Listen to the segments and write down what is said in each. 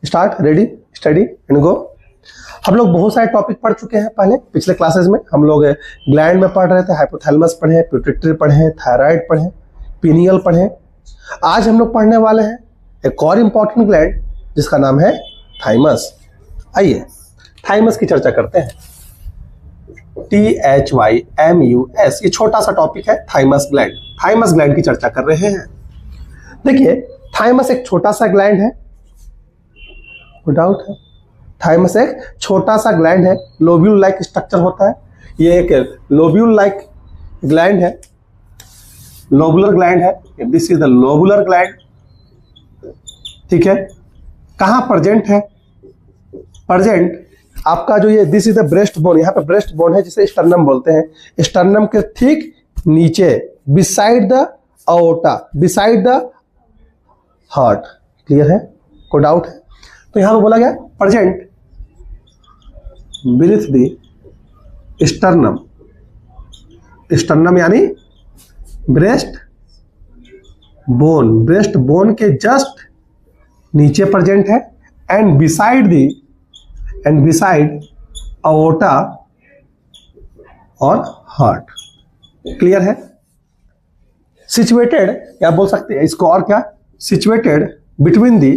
Start, ready, study and go. हम लोग बहुत सारे टॉपिक पढ़ चुके हैं पहले पिछले क्लासेस में। हम लोग ग्लैंड में पढ़ रहे थे, हाइपोथैलेमस पढ़े, पिट्यूटरी पढ़े, थायराइड पढ़े, पीनियल पढ़े। आज हम लोग पढ़ने वाले हैं एक और इम्पॉर्टेंट ग्लैंड जिसका नाम है थाइमस। आइए थाइमस की चर्चा करते हैं। THYMUS, ये छोटा सा टॉपिक है थाइमस ग्लैंड। थाइमस ग्लैंड की चर्चा कर रहे हैं। देखिए थाइमस एक छोटा सा ग्लैंड है, कोई डाउट है? थाइमस एक छोटा सा ग्लैंड है, लोब्यूल लाइक स्ट्रक्चर होता है। ये एक लोब्यूल लाइक ग्लैंड है, लोबुलर ग्लैंड है। This is the lobular gland, ठीक है। कहाँ प्रेजेंट है? प्रेजेंट आपका जो ये this is the breast bone, यहाँ पे ब्रेस्ट बोन है जिसे स्टर्नम बोलते हैं। स्टर्नम के ठीक नीचे, beside the aorta, beside the heart. Clear है? कोई डाउट है? तो यहां पे बोला गया present beneath the sternum. Sternum यानी ब्रेस्ट बोन, ब्रेस्ट बोन के जस्ट नीचे प्रेजेंट है। एंड बिसाइड अओर्टा और हार्ट। क्लियर है? सिचुएटेड, या बोल सकते हैं इसको और क्या, situated between the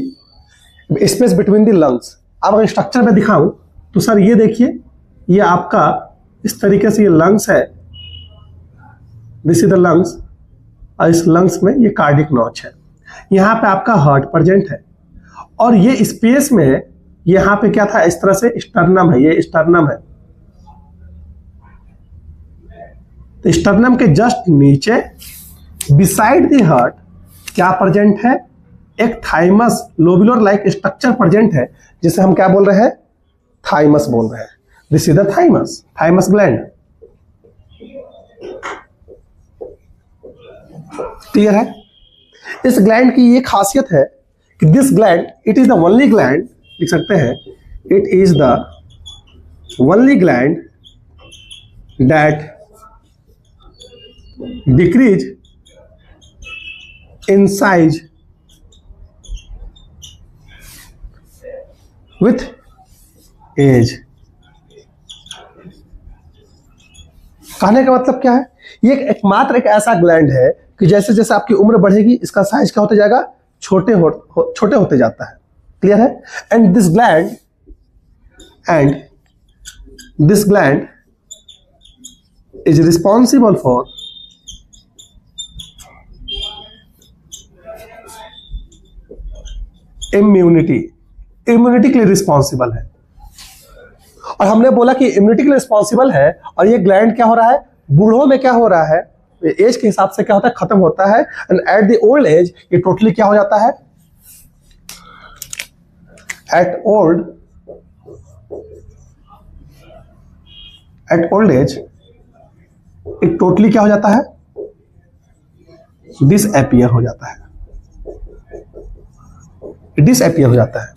space between the lungs. अब अगर स्ट्रक्चर में दिखाऊं तो सर ये देखिए, ये आपका इस तरीके से ये लंग्स है, दिस इज द लंग्स, और इस लंग्स में ये कार्डिक नॉच है। यहाँ पे आपका हार्ट प्रेजेंट है और ये स्पेस में यहाँ पे क्या था, इस तरह से स्टर्नम है, ये स्टर्नम है। तो स्टर्नम के जस्ट नीचे बिसाइड द हार्ट क्या प्रेजेंट है, एक thymus lobular like structure present है जिसे हम क्या बोल रहे हैं, थाइमस बोल रहे हैं। This is the thymus, thymus gland. Clear है? इस ग्लैंड की ये खासियत है कि this gland, it is the only gland, लिख सकते हैं, it is the only gland that decrease in size with age. कहने का मतलब क्या है, ये एकमात्र एक ऐसा ग्लैंड है कि जैसे जैसे आपकी उम्र बढ़ेगी इसका साइज क्या होते जाएगा, छोटे होते जाता है। क्लियर है? And this gland is responsible for immunity के लिए रिस्पॉन्सिबल है। और हमने बोला कि इम्यूनिटी के लिए रिस्पॉन्सिबल है, और ये ग्लैंड क्या हो रहा है, बूढ़ों में क्या हो रहा है, एज के हिसाब से क्या होता है, खत्म होता है। And at the old age ये टोटली क्या हो जाता है, at old age it totally क्या हो जाता है, डिसअपियर हो जाता है, डिसअपियर हो जाता है।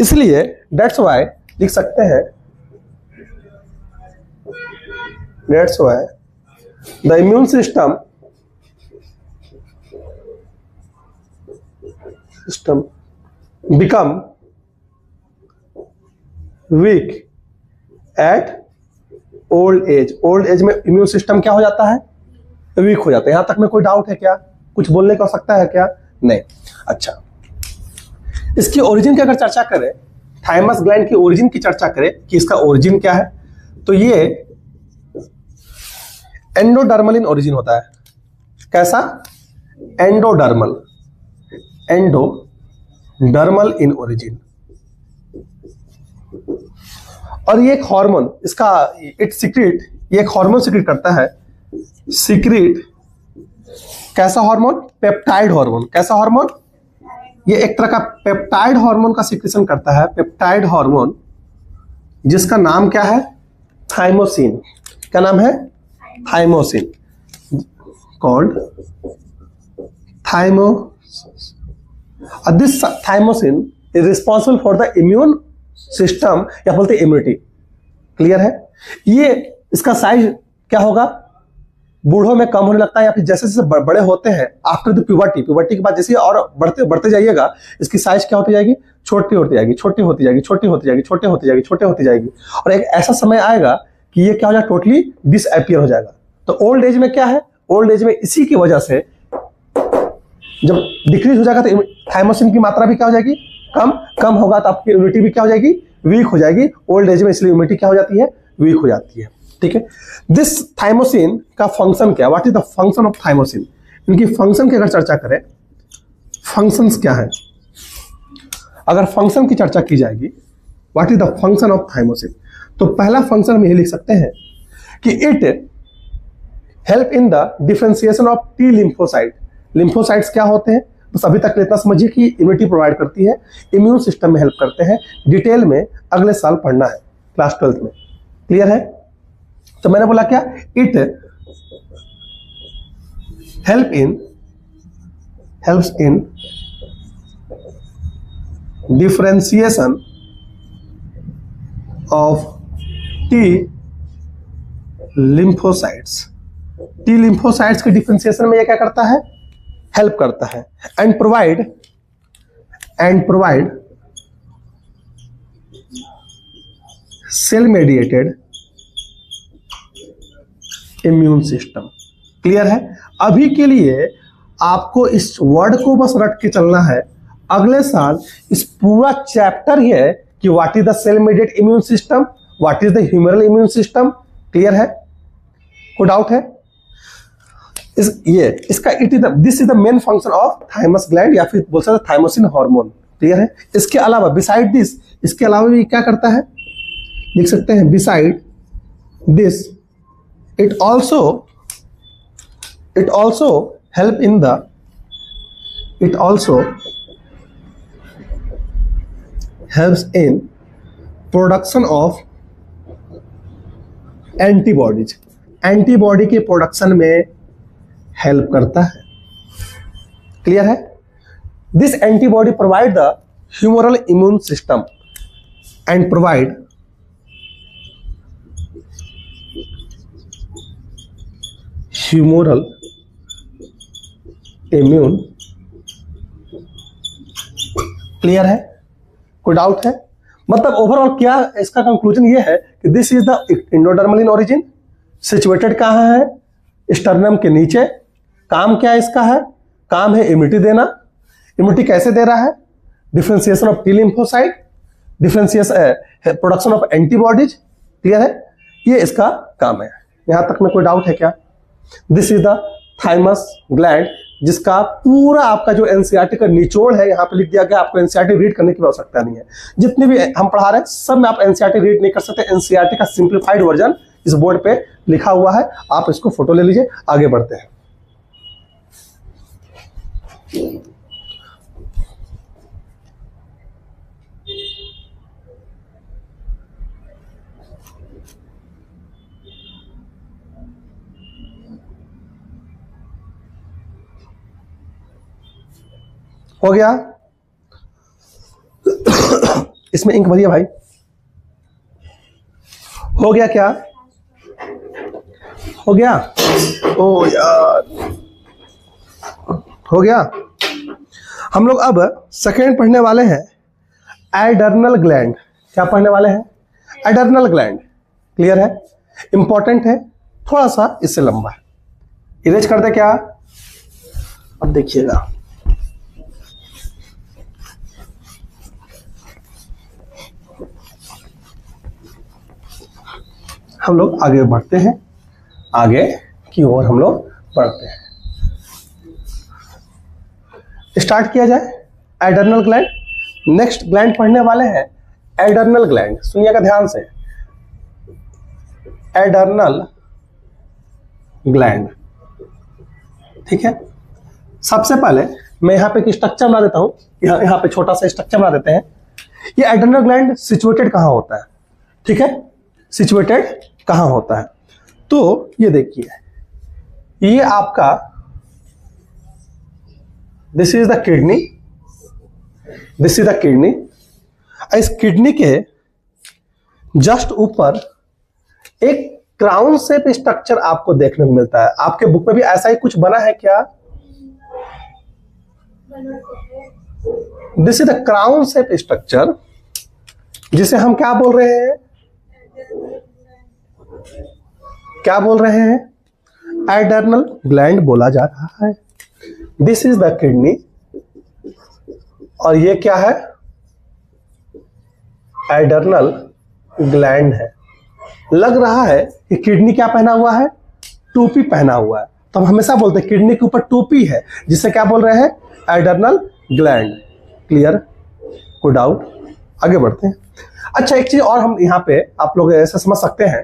इसलिए दैट्स वाई लिख सकते हैं, that's why the immune system become weak at old age. Old age में इम्यून सिस्टम क्या हो जाता है, वीक हो जाता है। यहां तक में कोई डाउट है क्या, कुछ बोलने का हो सकता है क्या? नहीं। अच्छा, इसकी ओरिजिन की अगर चर्चा करें, थाइमस ग्लैंड की ओरिजिन की चर्चा करें कि इसका ओरिजिन क्या है, तो ये एंडोडर्मल इन ओरिजिन होता है। कैसा? Endodermal in origin. और ये एक हार्मोन, इसका इट सीक्रेट, ये एक हार्मोन सीक्रेट करता है। सीक्रेट कैसा हार्मोन? Peptide hormone. कैसा हार्मोन? ये एक तरह का पेप्टाइड हार्मोन का सीक्रेशन करता है, पेप्टाइड हार्मोन, जिसका नाम क्या है, थाइमोसिन। क्या नाम है? Thymosin, called this thymosin is responsible for the immune system, या बोलते इम्यूनिटी। क्लियर है? ये इसका साइज क्या होगा, बूढ़ों में कम होने लगता है, या फिर जैसे जैसे बड़े होते हैं आफ्टर द प्यूबर्टी, प्यूबर्टी के बाद जैसे और बढ़ते बढ़ते जाइएगा, इसकी साइज क्या होती जाएगी, छोटी होती जाएगी, छोटी होती जाएगी, छोटी होती जाएगी, छोटी होती जाएगी, छोटी होती जाएगी, और एक ऐसा समय आएगा कि ये क्या हो जाएगा, टोटली डिसअपियर हो जाएगा। तो ओल्ड एज में क्या है, ओल्ड एज में इसी की वजह से जब डिक्रीज हो जाएगा तो थाइमोसिन की मात्रा भी क्या हो जाएगी, कम होगा, तो आपकी इम्यूनिटी भी क्या हो जाएगी, वीक हो जाएगी। ओल्ड एज में इसलिए इम्यूनिटी क्या हो जाती है, वीक हो जाती है। ठीक है, दिस थाइमोसिन का फंक्शन क्या है, what is the function of thymosin, इनकी फंक्शन की अगर चर्चा करें, फंक्शंस क्या है, अगर फंक्शन की चर्चा की जाएगी, what is the function of thymosin, तो पहला फंक्शन हम यही लिख सकते हैं कि it help in the differentiation of T lymphocyte. Lymphocytes क्या होते हैं, बस अभी तक इतना समझिए कि इम्यूनिटी प्रोवाइड करती है, इम्यून सिस्टम में हेल्प करते हैं। डिटेल में अगले साल पढ़ना है क्लास 12th में, क्लियर है। तो मैंने बोला क्या, it helps in differentiation of T lymphocytes. T lymphocytes के डिफरेंशिएशन में ये क्या करता है, हेल्प करता है। And provide cell mediated immune system. Clear है। अभी के लिए आपको इस वर्ड को बस रट के चलना है, अगले साल इस पूरा चैप्टर ही है कि what is the cell mediated immune system, what is the humoral immune system. Clear है, कोई डाउट है this is the main function of thymus gland, या फिर बोल सकते थाइमोसिन हार्मोन। क्लियर है। इसके अलावा बिसाइड दिस, इसके अलावा भी क्या करता है, लिख सकते हैं beside this it also help in the it also helps in production of antibodies। Antibody के प्रोडक्शन में हेल्प करता है। क्लियर है। This antibody provide the humoral immune system and provide humoral immune. Clear है, कोई डाउट है। मतलब overall क्या इसका कंक्लूजन ये है कि this is the endodermal in origin, situated कहाँ है, स्टर्नम के नीचे। काम क्या इसका है, काम है इम्यूनिटी देना। इम्यूनिटी कैसे दे रहा है, differentiation of T lymphocyte, differentiation production of antibodies. Clear है, ये इसका काम है। यहां तक में कोई डाउट है क्या। This is the thymus gland, जिसका पूरा आपका जो एनसीईआरटी का निचोड़ है यहाँ पे लिख दिया गया। आपको एनसीईआरटी रीड करने की आवश्यकता नहीं है, जितने भी हम पढ़ा रहे हैं सब में आप एनसीईआरटी रीड नहीं कर सकते। एनसीईआरटी का सिंप्लीफाइड वर्जन इस बोर्ड पे लिखा हुआ है, आप इसको फोटो ले लीजिए। आगे बढ़ते हैं। हो गया, इसमें इंक भरिए भाई। हो गया क्या, हो गया, ओ यार हो गया। हम लोग अब सेकेंड पढ़ने वाले हैं एडर्नल ग्लैंड। क्या पढ़ने वाले हैं, एडर्नल ग्लैंड। क्लियर है, इंपॉर्टेंट है, थोड़ा सा इससे लंबा है। इरेज कर दे क्या, अब देखिएगा। हम लोग आगे बढ़ते हैं, आगे की ओर हम लोग बढ़ते हैं। स्टार्ट किया जाए एडर्नल ग्लैंड। नेक्स्ट ग्लैंड पढ़ने वाले हैं एडर्नल ग्लैंड। सुनिएगा ध्यान से, एडर्नल ग्लैंड। ठीक है, सबसे पहले मैं यहां पे एक स्ट्रक्चर बना देता हूं, यहां पे छोटा सा स्ट्रक्चर बना देते हैं। ये एडर्नल ग्लैंड सिचुएटेड कहां होता है, ठीक है, सिचुएटेड कहां होता है। तो ये देखिए, ये आपका this is the kidney, this is the kidney. इस किडनी के जस्ट ऊपर एक क्राउन शेप स्ट्रक्चर आपको देखने को मिलता है। आपके बुक में भी ऐसा ही कुछ बना है क्या? This is the crown shape structure, जिसे हम क्या बोल रहे हैं? क्या बोल रहे हैं? एडर्नल ग्लैंड बोला जा रहा है। दिस इज द किडनी, और ये क्या है? एडर्नल ग्लैंड है। लग रहा है कि किडनी क्या पहना हुआ है? टोपी पहना हुआ है। तो हम हमेशा बोलते हैं किडनी के ऊपर टोपी है, जिसे क्या बोल रहे हैं? Adrenal gland. क्लियर? कोई डाउट? आगे बढ़ते हैं। अच्छा, एक चीज और हम यहाँ पे आप लोग ऐसा समझ सकते हैं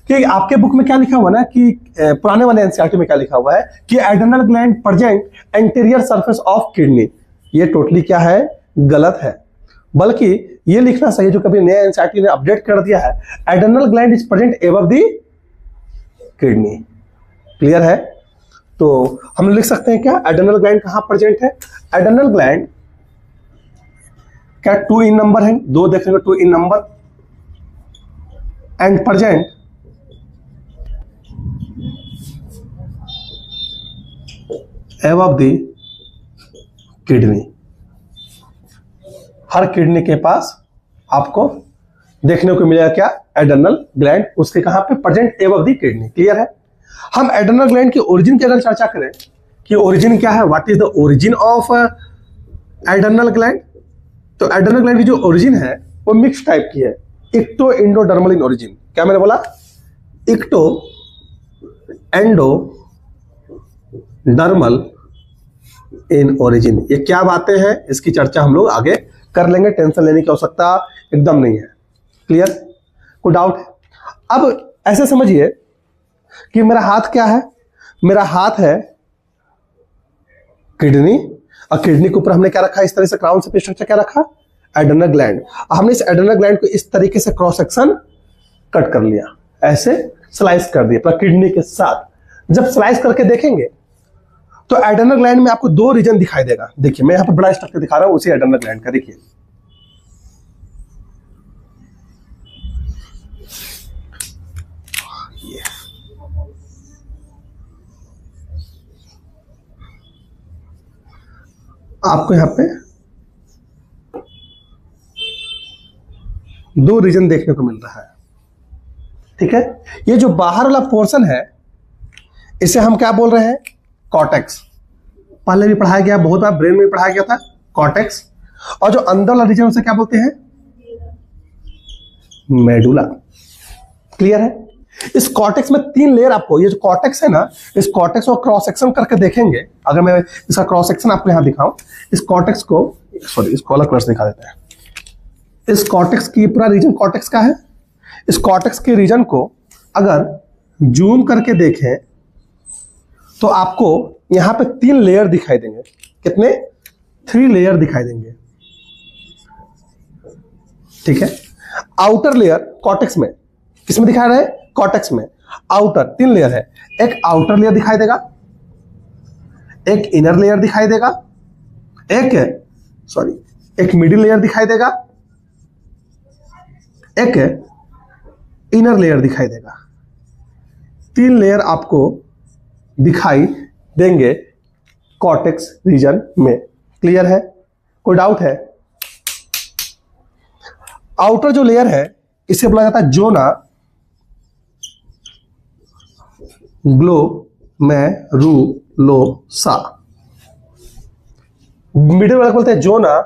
कि आपके बुक में क्या लिखा हुआ ना, कि पुराने वाले एनसीईआरटी में क्या लिखा हुआ है कि adrenal gland present anterior surface of kidney. ये टोटली क्या है? गलत है। बल्कि ये लिखना चाहिए, जो कभी नया एनसीईआरटी ने अपडेट कर दिया है, adrenal gland is present above the kidney. Clear है? तो हम लिख सकते हैं क्या? एडर्नल ग्लैंड कहां प्रेजेंट है? एडर्नल ग्लैंड क्या 2 इन नंबर है? 2 देखेंगे, 2 in number, and present above the kidney. हर किडनी के पास आपको देखने को मिलेगा क्या? एडर्नल ग्लैंड, उसके कहां पे? Present above the kidney. Clear है? हम एडर्नल ग्लैंड की ओरिजिन की अगर चर्चा करें कि ओरिजिन क्या है, what is the origin of adrenal gland, तो एडर्नल ग्लैंड की जो ओरिजिन है वो मिक्स टाइप की है, इक्टो एंडोडर्मल इन ओरिजिन। क्या मैंने बोला? Ecto endo dermal in origin. ये क्या बातें हैं, इसकी चर्चा हम लोग आगे कर लेंगे, टेंशन लेने की आवश्यकता एकदम नहीं है। क्लियर? कोई डाउट है? अब ऐसे समझिए कि मेरा हाथ क्या है? मेरा हाथ है किडनी, और किडनी के ऊपर हमने क्या रखा? इस तरह से क्राउन शेप स्ट्रक्चर क्या रखा? Adrenal gland. हमने इस एडर्नल ग्लैंड को इस तरीके से क्रॉस सेक्शन कट कर लिया, ऐसे स्लाइस कर दिया पूरा किडनी के साथ। जब स्लाइस करके देखेंगे तो एडर्नल ग्लैंड में आपको 2 रीजन दिखाई देगा। देखिए, मैं यहां पर बड़ा स्ट्रक्चर दिखा रहा हूं, उसी एडर्नल ग्लैंड का। देखिए, आपको यहां पे 2 रीजन देखने को मिल रहा है। ठीक है? ये जो बाहर वाला पोर्शन है, इसे हम क्या बोल रहे हैं? कॉर्टेक्स। पहले भी पढ़ाया गया, बहुत बार ब्रेन में भी पढ़ाया गया था, कॉर्टेक्स। और जो अंदर वाला रीजन, उसे क्या बोलते हैं? मेडुला। क्लियर है? इस कॉर्टेक्स में 3 लेयर आपको, ये जो कॉर्टेक्स है ना, इस कॉर्टेक्स को क्रॉस सेक्शन करके देखेंगे। अगर मैं इसका क्रॉस सेक्शन आपको यहां दिखाऊं, इस कॉर्टेक्स को, सॉरी, इसको अलग कलर से दिखा देते हैं। इस कॉर्टेक्स की पूरा रीजन कॉर्टेक्स का है। इस कॉर्टेक्स के रीजन को अगर जूम करके देखें तो आपको यहां पे 3 लेयर दिखाई देंगे। कितने? 3 लेयर दिखाई देंगे। ठीक है? आउटर लेयर कॉर्टेक्स में, किसमें दिखा रहे हैं? कॉर्टेक्स में। आउटर 3 लेयर है। एक आउटर लेयर दिखाई देगा, एक इनर लेयर दिखाई देगा, एक मिडिल लेयर दिखाई देगा, एक इनर लेयर दिखाई देगा। 3 लेयर आपको दिखाई देंगे कॉर्टेक्स रीजन में। क्लियर है? कोई डाउट है? आउटर जो लेयर है, इसे बोला जाता है जोना ग्लोमेरुलोसा। मिडिल वाला बोलते हैं जोना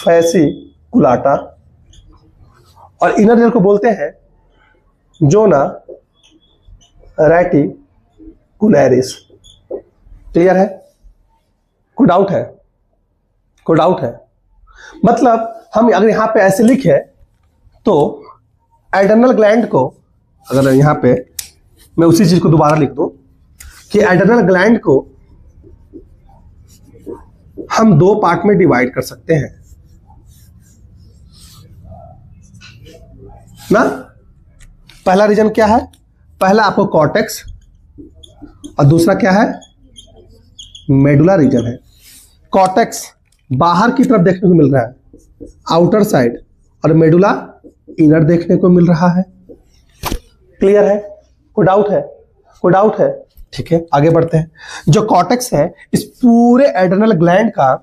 फैसिकुलाटा, और इनर लेयर को बोलते हैं जोना रेटिकुलरिस। क्लियर है? कोई डाउट है? कोई डाउट है? मतलब हम अगर यहां पे ऐसे लिखे तो एडर्नल ग्लैंड को, अगर यहां पे मैं उसी चीज को दोबारा लिख दूं कि एडर्नल ग्लैंड को हम 2 पार्ट में डिवाइड कर सकते हैं ना। पहला रीजन क्या है? पहला आपको कॉर्टेक्स, और दूसरा क्या है? मेडुला रीजन है। कॉर्टेक्स बाहर की तरफ देखने को मिल रहा है, आउटर साइड, और मेडुला इनर देखने को मिल रहा है। क्लियर है? कोई डाउट है? कोई डाउट है? ठीक है, आगे बढ़ते हैं। जो कॉर्टेक्स है इस पूरे एड्रेनल ग्लैंड का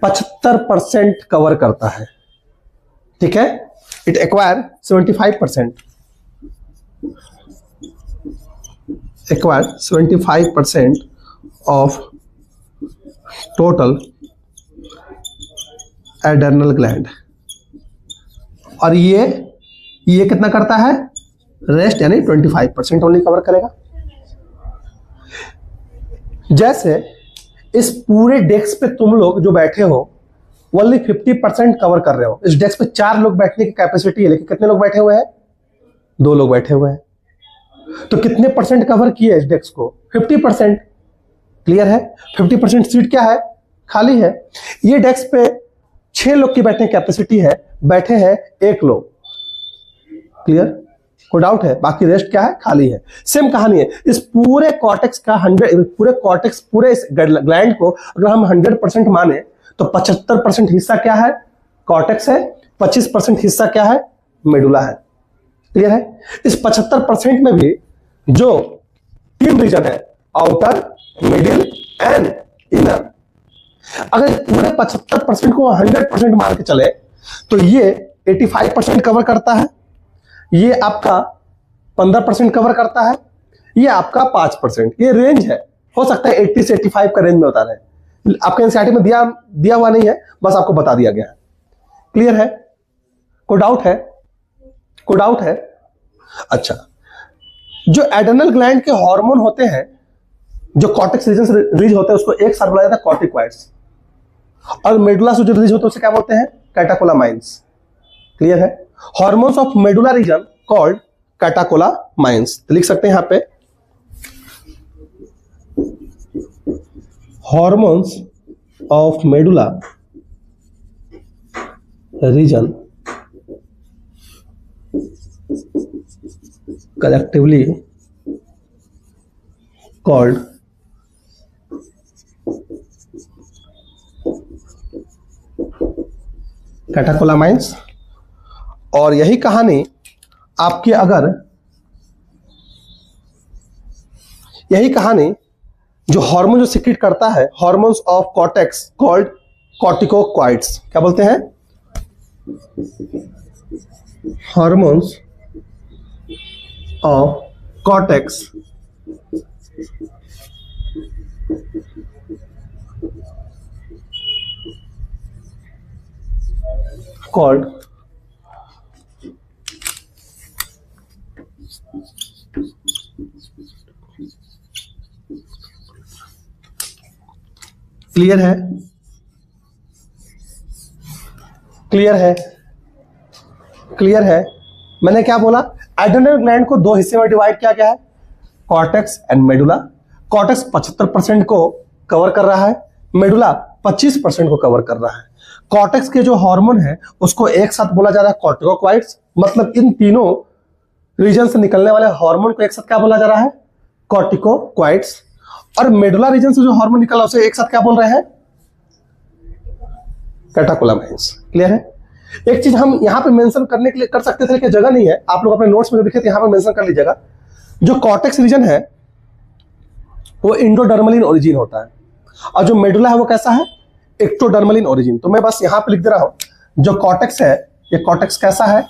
75% कवर करता है। ठीक है, it acquire 75%, acquire 75% of total adrenal gland. और ये कितना करता है? रेस्ट यानी 25% ओनली कवर करेगा। जैसे इस पूरे डेस्क पे तुम लोग जो बैठे हो ओनली 50% कवर कर रहे हो। इस डेस्क पे 4 लोग बैठने की कैपेसिटी है, लेकिन कितने लोग बैठे हुए हैं? 2 लोग बैठे हुए हैं। तो कितने परसेंट कवर किए इस डेस्क को? 50%। क्लियर है? 50% सीट क्या है? खाली है। ये डेस्क पे 6 लोग की बैठने की कैपेसिटी है, बैठे हैं 1 लोग। क्लियर? कोई डाउट है? बाकी रेस्ट क्या है? खाली है। सेम कहानी है इस पूरे कॉर्टेक्स का। पूरे इस ग्लैंड को अगर हम 100% माने तो 75% हिस्सा क्या है? कॉर्टेक्स है। 25% हिस्सा क्या है? मेडुला है। क्लियर है? इस 75% में भी जो 3 रीजन है, आउटर, मिडिल एंड इनर, अगर पूरे 75% को 100% मान के चले तो ये 85% कवर करता है, ये आपका 15% कवर करता है, ये आपका 5%। ये रेंज है, हो सकता है 80 से 85 का रेंज में बता रहे हैं। आपके एनसीईआरटी में दिया हुआ नहीं है, बस आपको बता दिया गया है। क्लियर है? कोई डाउट है? कोई डाउट है? अच्छा, जो एड्रेनल ग्लैंड के हार्मोन होते हैं, जो कॉर्टेक्स रीजन से रिलीज होते हैं, उसको एक साथ बुलाया जाता है कॉर्टिकॉइड्स। और मेडुला से जो रिलीज होते हैं उसे क्या बोलते हैं? कैटाकोलामाइंस। क्लियर है? Hormones of medulla reason called catecholamines. तो लिख सकते हैं यहां पे hormones of medulla reason collectively called catecholamines. और यही कहानी आपकी जो हार्मोन जो सिक्रीट करता है, हार्मोन्स ऑफ कॉर्टेक्स कॉल्ड कॉर्टिकोक्वाइड्स। क्या बोलते हैं? Hormones of cortex called clear है? क्लियर है? क्लियर है? मैंने क्या बोला? एड्रेनल ग्लैंड को 2 हिस्से में डिवाइड किया गया है, कॉर्टेक्स एंड मेडुला। कॉर्टेक्स 75% को कवर कर रहा है, मेडुला 25% को कवर कर रहा है। कॉर्टेक्स के जो हार्मोन है उसको एक साथ बोला जा रहा है कॉर्टिकोक्वाइड्स। मतलब इन तीनों रीजन से निकलने वाले हार्मोन को एक साथ क्या बोला जा रहा है? कॉर्टिकोक्वाइड्स। और मेडुला रीजन से जो हार्मोन निकला उसे एक साथ क्या बोल रहे हैं? कैटाकोलामाइंस। क्लियर है? एक चीज हम यहां पे मेंशन करने के लिए कर सकते थे, लेकिन जगह नहीं है। आप लोग अपने नोट्स में लिखे थे, यहां पे मेंशन कर लीजिएगा। जो कॉर्टेक्स रीजन है वो इंडोडर्मल इन ओरिजिन होता है, और जो मेडुला है वो कैसा है? Ectodermal in origin. तो मैं बस यहां पे लिख दे रहा हूं, जो कॉर्टेक्स है ये कॉर्टेक्स कैसा है?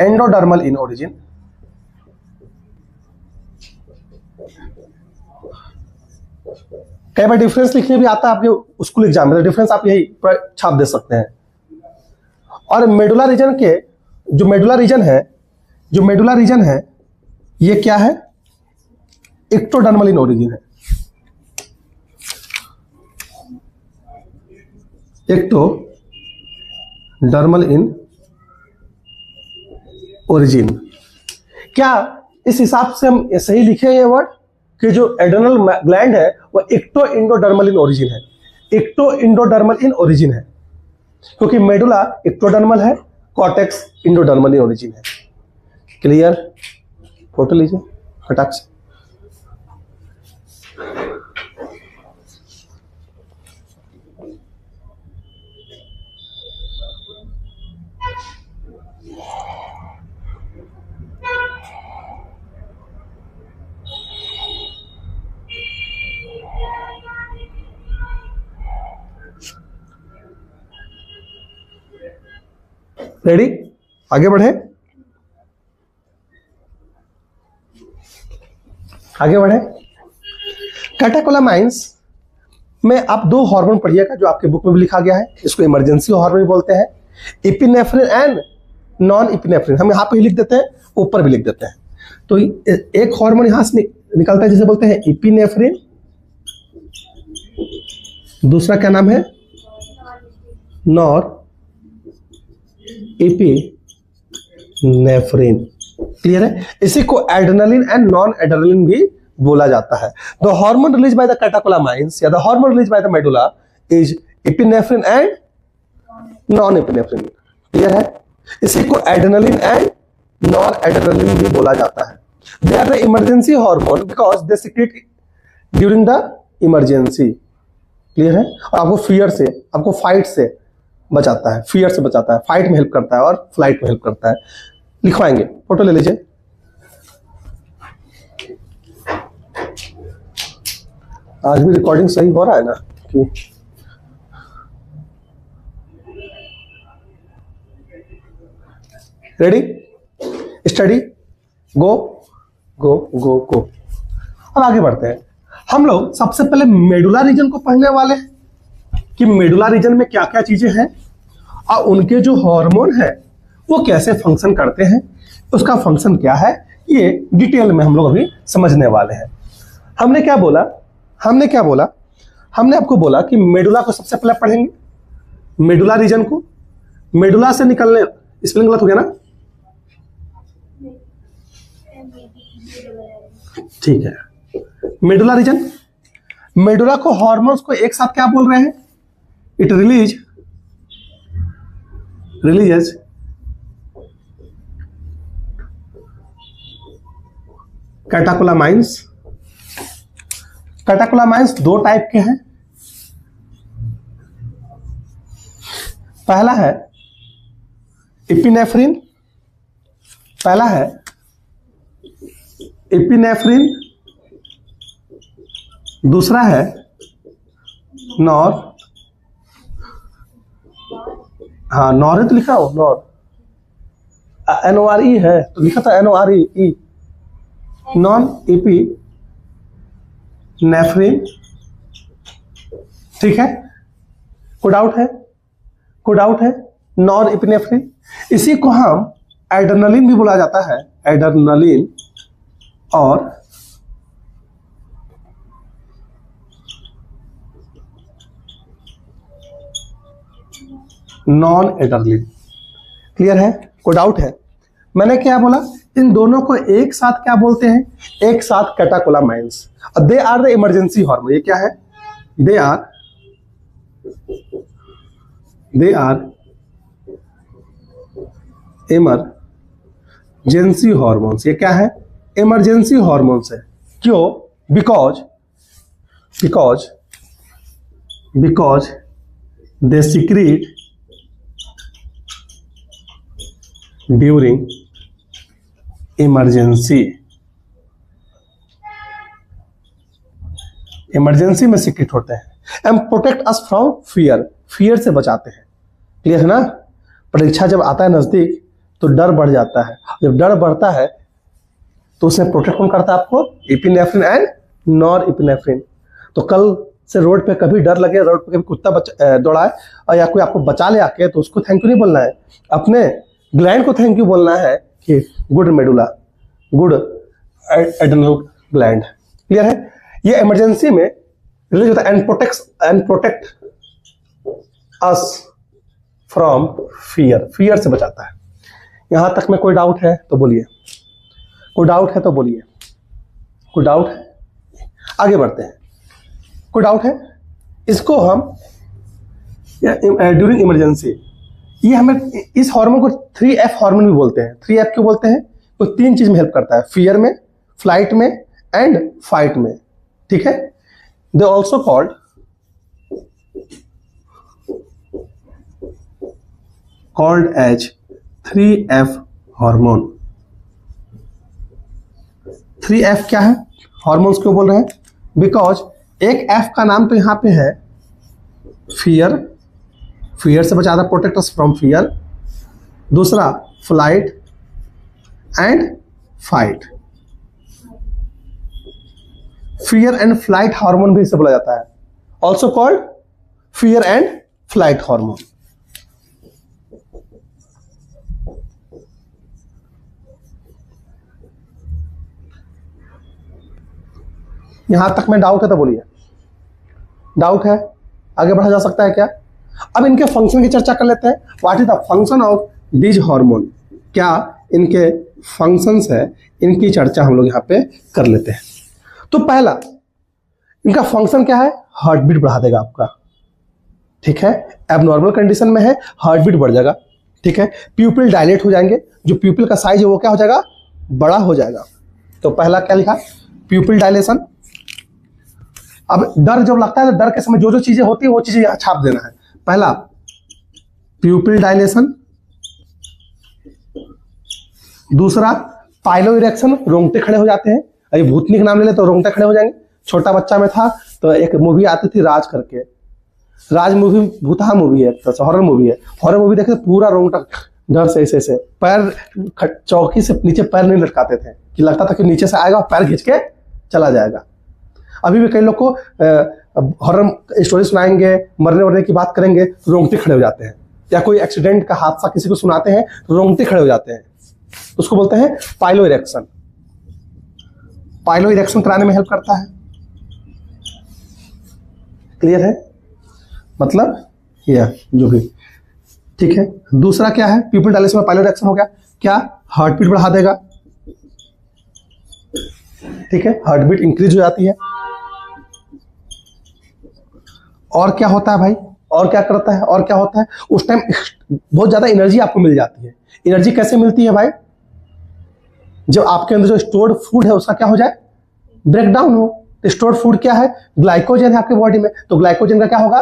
Endodermal in origin. कई बार डिफरेंस लिखने भी आता है आपके स्कूल एग्जाम में, तो डिफरेंस आप यही छाप दे सकते हैं। और मेडुला रीजन के जो मेडुला रीजन है ये क्या है? एक्टोडर्मल इन ओरिजिन है। Ectodermal in origin. क्या इस हिसाब से हम सही लिखे ये वर्ड कि जो एड्रेनल ग्लैंड है वो एक्टो इंडोडर्मल इन ओरिजिन है? एक्टो इंडोडर्मल इन ओरिजिन है क्योंकि मेडुला एक्टोडर्मल है, कॉर्टेक्स इंडोडर्मल इन ओरिजिन है। क्लियर? फोटो लीजिए फटाक से। रेडी, आगे बढ़े, आगे बढ़े। कैटेकोलामाइंस में आप दो हार्मोन पढ़िएगा जो आपके बुक में भी लिखा गया है, इसको इमरजेंसी हार्मोन बोलते हैं, एपिनेफ्रिन एंड नॉन एपिनेफ्रिन। हम यहाँ पे ही लिख देते हैं, ऊपर भी लिख देते हैं। तो एक हार्मोन यहां से निकलता है जिसे बोलते हैं एपिनेफ्रिन, दूसरा क्या नाम है, नॉर एपिनेफ्रिन। क्लियर है? इसी को एड्रेनालिन एंड नॉन एड्रेनालिन भी बोला जाता है। The hormone release by the catecholamines या the hormone release by the medulla is epinephrine and non epinephrine. Clear है? इसी को एड्रेनालिन एंड नॉन एड्रेनालिन भी बोला जाता है। They are the emergency hormone because they secrete during the emergency. Clear है? और आपको फियर से, आपको फाइट से बचाता है, फियर से बचाता है, फाइट में हेल्प करता है और फ्लाइट में हेल्प करता है। लिखवाएंगे, फोटो ले लीजिए। आज भी रिकॉर्डिंग सही हो रहा है ना कि रेडी, स्टडी, गो गो गो गो। अब आगे बढ़ते हैं। हम लोग सबसे पहले मेडुला रीजन को पढ़ने वाले हैं कि मेडुला रीजन में क्या क्या चीजें हैं और उनके जो हार्मोन है वो कैसे फंक्शन करते हैं, उसका फंक्शन क्या है, ये डिटेल में हम लोग अभी समझने वाले हैं। हमने क्या बोला, हमने आपको बोला कि मेडुला को सबसे पहले पढ़ेंगे, मेडुला रीजन को। मेडुला से निकलने, स्पेलिंग गलत हो गया ना, ठीक है। मेडुला रीजन, मेडुला को हार्मोन्स को एक साथ क्या बोल रहे हैं, इट रिलीजेस कैटेकोलामाइंस। कैटेकोलामाइंस दो टाइप के हैं। पहला है एपिनेफ्रिन, पहला है एपिनेफ्रिन, दूसरा है नॉर, हाँ नॉर है तो लिखा हो, नॉर NORE है तो लिखा था NORE, नॉन एपिनेफ्रिन। ठीक है, कोई डाउट है, कोई डाउट है? नॉन एपिनेफ्रिन, इसी को हम एड्रेनालिन भी बोला जाता है, एड्रेनालिन और नॉन एड्रेनालिन। क्लियर है? कोई डाउट है? मैंने क्या बोला, इन दोनों को एक साथ क्या बोलते हैं, एक साथ catecholamines. They are the emergency hormone. ये क्या है, दे आर इमरजेंसी हार्मोन्स। ये क्या है, इमरजेंसी हार्मोन्स है। क्यों? Because they secrete during emergency. Emergency में सीक्रेट होते हैं and protect us from fear, fear से बचाते हैं। क्लियर है ना? परीक्षा जब आता है नजदीक तो डर बढ़ जाता है, जब डर बढ़ता है तो उसमें प्रोटेक्ट कौन करता है आपको, एपिनेफ्रिन एंड नॉर एपिनेफ्रिन। तो कल से रोड पे कभी डर लगे, रोड पे कभी कुत्ता दौड़ाए और या कोई आपको बचा ले आके, तो उसको थैंक यू नहीं बोलना है, अपने ग्लैंड को थैंक यू बोलना है कि good medulla, good adrenal gland. Clear है? ये इमरजेंसी में रिलीज होता है and protect us from fear, fear से बचाता है। यहां तक में कोई डाउट है तो बोलिए, कोई डाउट है तो बोलिए, कोई डाउट है? आगे बढ़ते हैं। कोई डाउट है? इसको हम ड्यूरिंग इमरजेंसी, ये हमें इस हार्मोन को 3F हार्मोन भी बोलते हैं। 3F क्यों बोलते हैं? तो 3 चीज में हेल्प करता है, फियर में, फ्लाइट में एंड फाइट में। ठीक है? They also called as 3F hormone. 3F क्या है, हार्मोन्स क्यों बोल रहे हैं? बिकॉज एक F का नाम तो यहां पे है फियर, फियर से बचाता, प्रोटेक्ट अस फ्रॉम फियर। दूसरा flight and fight. Fear and flight hormone भी इसे बोला जाता है, also called fear and flight hormone. यहां तक में डाउट है तो बोलिए, डाउट है, आगे बढ़ा जा सकता है क्या? अब इनके फंक्शन की चर्चा कर लेते हैं। What is the function of this hormone, क्या इनके फंक्शंस है, इनकी चर्चा हम लोग यहां पे कर लेते हैं। तो पहला इनका फंक्शन क्या है? हार्ट बीट बढ़ा देगा आपका, ठीक है, एबनॉर्मल कंडीशन में है, हार्ट बीट बढ़ जाएगा, ठीक है, प्यूपिल डायलेट हो जाएंगे, जो प्यूपिल का साइज है वो क्या हो जाएगा? बड़ा हो जाएगा। तो पहला क्या लिखा? प्यूपिल डायलेशन। अब डर जब लगता है तो डर के समय जो जो चीजें होती है वो चीजें यहां छाप देना है। पहला प्यूपिल डायलेशन, दूसरा पाइलो इरेक्शन, रोंगटे खड़े हो जाते हैं। अभी भूतनी का नाम ले ले तो रोंगटे खड़े हो जाएंगे। छोटा बच्चा में था तो एक मूवी आती थी राज करके, राज मूवी भूतहा मूवी है, तो हॉरर मूवी है, हॉरर मूवी देखे पूरा रोंगटा डर से ऐसे पैर चौकी से नीचे पैर नहीं लटकाते थे कि लगता था कि नीचे से आएगा और पैर खींच के चला जाएगा। अभी भी कई लोग को हॉरर स्टोरी सुनाएंगे, मरने वरने की बात करेंगे, रोंगटे खड़े हो जाते हैं, या कोई एक्सीडेंट का हादसा किसी को सुनाते हैं रोंगटे खड़े हो जाते हैं, उसको बोलते हैं पाइलो इरेक्शन। पाइलो इरेक्शन कराने में हेल्प करता है। क्लियर है? मतलब यह जो भी ठीक है। दूसरा क्या है? प्यूपिल डायलेशन में पाइलो इरेक्शन हो गया, क्या? हार्ट बीट बढ़ा देगा, ठीक है, हार्ट बीट इंक्रीज हो जाती है। और क्या होता है भाई? और क्या करता है? और क्या होता है? उस टाइम बहुत ज्यादा एनर्जी आपको मिल जाती है। एनर्जी कैसे मिलती है भाई? जब आपके अंदर जो स्टोर्ड फूड है उसका क्या हो जाए? ब्रेक डाउन हो। स्टोर्ड फूड क्या है? ग्लाइकोजन है आपके बॉडी में, तो ग्लाइकोजन का क्या होगा?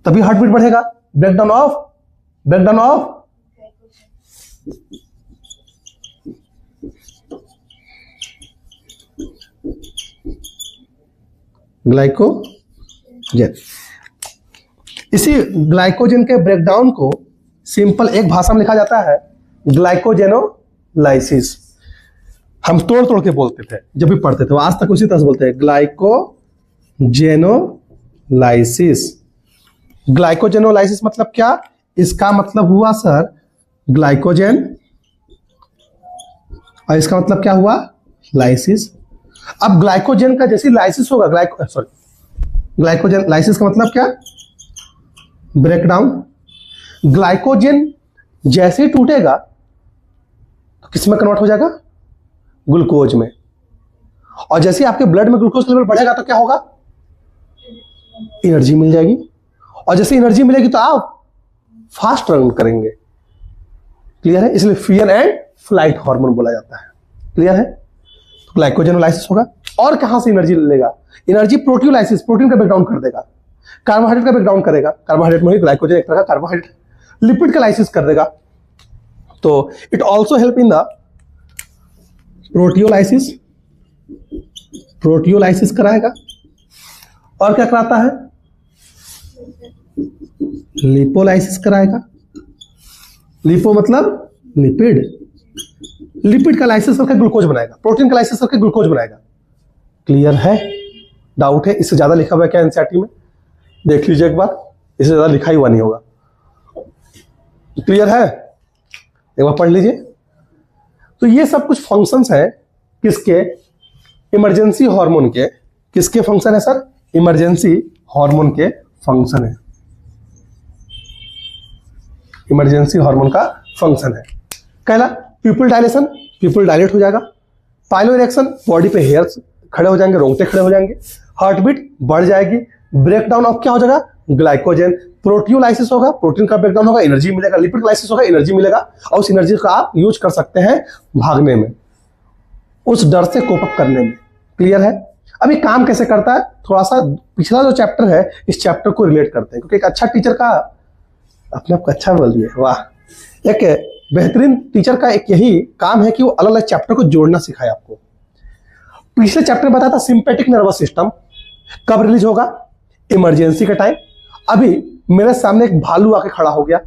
तभी हार्ट बीट बढ़ेगा। Breakdown of glycogen. इसी ग्लाइकोजन के ब्रेकडाउन को सिंपल एक भाषा में लिखा जाता है ग्लाइकोजेनोलाइसिस। हम तोड़ तोड़ के बोलते थे जब भी पढ़ते थे, आज तक उसी तरह से बोलते हैं, ग्लाइकोजेनोलाइसिस। ग्लाइकोजेनोलाइसिस मतलब क्या? इसका मतलब हुआ सर ग्लाइकोजन, और इसका मतलब क्या हुआ? लाइसिस। अब ग्लाइकोजन का जैसे लाइसिस होगा, ग्लाइकोजन लाइसिस का मतलब क्या? ब्रेकडाउन। ग्लाइकोजन जैसे ही टूटेगा तो किस में कन्वर्ट हो जाएगा? ग्लूकोज में। और जैसे आपके ब्लड में ग्लूकोज लेवल बढ़ेगा तो क्या होगा? एनर्जी मिल जाएगी, और जैसे एनर्जी मिलेगी तो आप फास्ट रन करेंगे। क्लियर है? इसलिए फियर एंड फ्लाइट हार्मोन बोला जाता है। क्लियर है? तो ग्लाइकोजेनोलाइसिस होगा। और कहां से एनर्जी लेगा? एनर्जी प्रोटियोलाइसिस, प्रोटीन का ब्रेकडाउन कर देगा, कार्बोहाइड्रेट का ब्रेकडाउन करेगा, कार्बोहाइड्रेट में ग्लाइकोजन एक तरह का कार्बोहाइड्रेट, लिपिड का लाइसिस कर देगा। तो it also help in the proteolysis कराएगा। और क्या कराता है? लिपोलाइसिस कराएगा। लिपो मतलब लिपिड, लिपिड का लाइसिस करके ग्लूकोज बनाएगा, प्रोटीन का लाइसिस करके ग्लूकोज बनाएगा। क्लियर है? डाउट है? इससे ज्यादा लिखा हुआ है क्या एनसीईआरटी में? देख लीजिए एक बार, इससे ज्यादा लिखा ही हुआ नहीं होगा। क्लियर है? एक बार पढ़ लीजिए। तो ये सब कुछ फंक्शंस है किसके? इमरजेंसी हार्मोन के। किसके फंक्शन है सर? इमरजेंसी हार्मोन के फंक्शन है, इमरजेंसी हार्मोन का फंक्शन है। कहला प्यूपिल डायलेशन, प्यूपिल डायलेट हो जाएगा। पाइलो इरेक्शन, बॉडी पे हेयर्स खड़े हो जाएंगे, रोंगटे खड़े हो जाएंगे, हार्ट बीट बढ़ जाएगी। ब्रेकडाउन ऑफ क्या हो जाएगा? ग्लाइकोजन। प्रोटियोलाइसिस होगा, प्रोटीन का ब्रेकडाउन होगा, एनर्जी मिलेगा। लिपिड लाइसिस होगा, एनर्जी मिलेगा, और उस एनर्जी का आप यूज कर सकते हैं भागने में, उस डर से कोप अप करने में। क्लियर है? अभी काम कैसे करता है, थोड़ा सा पिछला जो चैप्टर है इस चैप्टर को रिलेट करते हैं, क्योंकि एक अच्छा टीचर का, अपने आप को अच्छा बोल दिए, वाह, एक बेहतरीन टीचर का एक यही काम है कि वो अलग अलग चैप्टर को जोड़ना सिखाए आपको। पिछले चैप्टर में बताया था सिंपैथिक नर्वस सिस्टम कब रिलीज होगा? इमरजेंसी का टाइम। अभी मेरे सामने एक भालू आके खड़ा हो गया,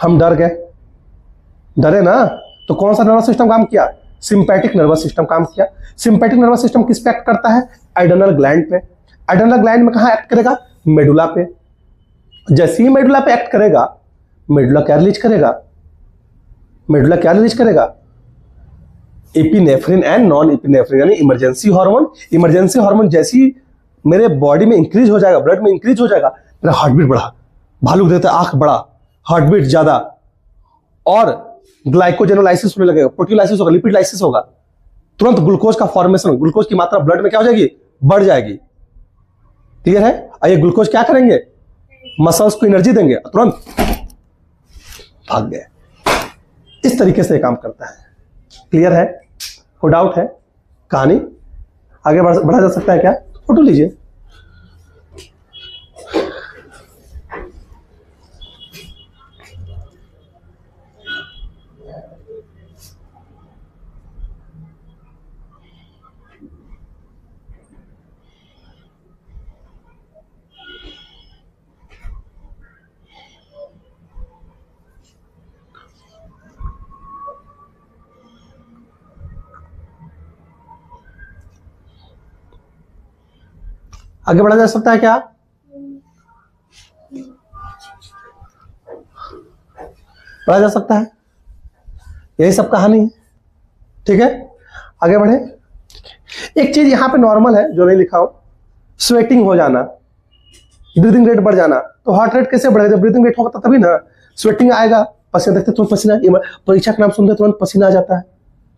हम डर गए, डरे ना, तो कौन सा नर्वस सिस्टम काम किया? सिंपैथिक नर्वस सिस्टम काम किया। सिंपैथिक नर्वस सिस्टम किस पे एक्ट करता है? एड्रेनल ग्लैंड पे। एड्रेनल ग्लैंड में कहां एक्ट करेगा? मेडुला पे। जैसे ही मेडुला पे एक्ट करेगा, मेडुला क्या रिलीज करेगा? मेडुला क्या रिलीज करेगा? एपिनेफ्रिन एंड नॉन एपिनेफ्रिन, यानी इमरजेंसी हार्मोन। इमरजेंसी हार्मोन जैसी मेरे बॉडी में इंक्रीज हो जाएगा, ब्लड में इंक्रीज हो जाएगा, मेरा हार्ट बीट बढ़ा, भालू देता है आंख बड़ा, हार्ट बीट ज्यादा, और ग्लाइकोजेनोलाइसिस होने लगेगा, प्रोटीनलाइसिस होगा, लिपिड लाइसिस होगा, तुरंत ग्लूकोज का फॉर्मेशन, ग्लूकोज की मात्रा ब्लड में क्या हो जाएगी? बढ़ जाएगी। क्लियर है? और ये ग्लूकोज क्या करेंगे? मसल्स को एनर्जी देंगे, तुरंत भाग गए। इस तरीके से काम करता है। क्लियर है? कोई डाउट है? कहानी आगे बढ़ा जा सकता है क्या? फोटो लीजिए। आगे बढ़ा जा सकता है क्या? बढ़ा जा सकता है। यही सब कहानी है। ठीक है, आगे बढ़े। एक चीज यहां पे नॉर्मल है जो नहीं लिखा हो, स्वेटिंग हो जाना, ब्रीदिंग रेट बढ़ जाना। तो हार्ट रेट कैसे बढ़ेगा? जब ब्रीदिंग रेट होगा तभी ना स्वेटिंग आएगा, पसीना देखते तुरंत पसीना, परीक्षा का नाम सुनते तुरंत पसीना आ जाता है।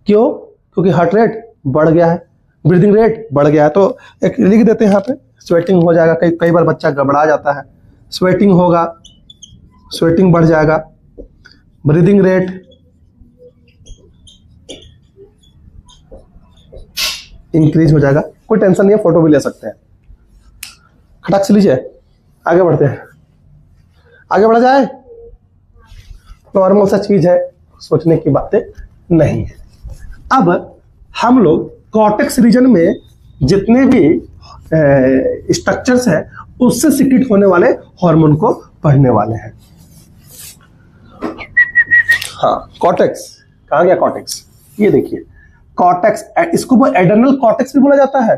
क्यों? क्योंकि हार्ट रेट बढ़ गया है, ब्रीदिंग रेट बढ़ गया है। तो एक लिख देते हैं यहाँ पे, स्वेटिंग हो जाएगा। कई बार बच्चा घबरा जाता है, स्वेटिंग होगा, स्वेटिंग बढ़ जाएगा, ब्रीदिंग रेट इंक्रीज हो जाएगा। कोई टेंशन नहीं है, फोटो भी ले सकते हैं। खटाक से लीजिए, आगे बढ़ते हैं। आगे बढ़ा जाए। नॉर्मल सा चीज है, सोचने की बातें नहीं है। अब हम लोग कॉर्टेक्स रीजन में जितने भी स्ट्रक्चर्स हैं उससे सिक्रेट होने वाले हार्मोन को पढ़ने वाले हैं। हाँ, कॉर्टेक्स कहाँ गया? कॉर्टेक्स, ये देखिए कॉर्टेक्स, इसको एडर्नल कॉर्टेक्स भी बोला जाता है।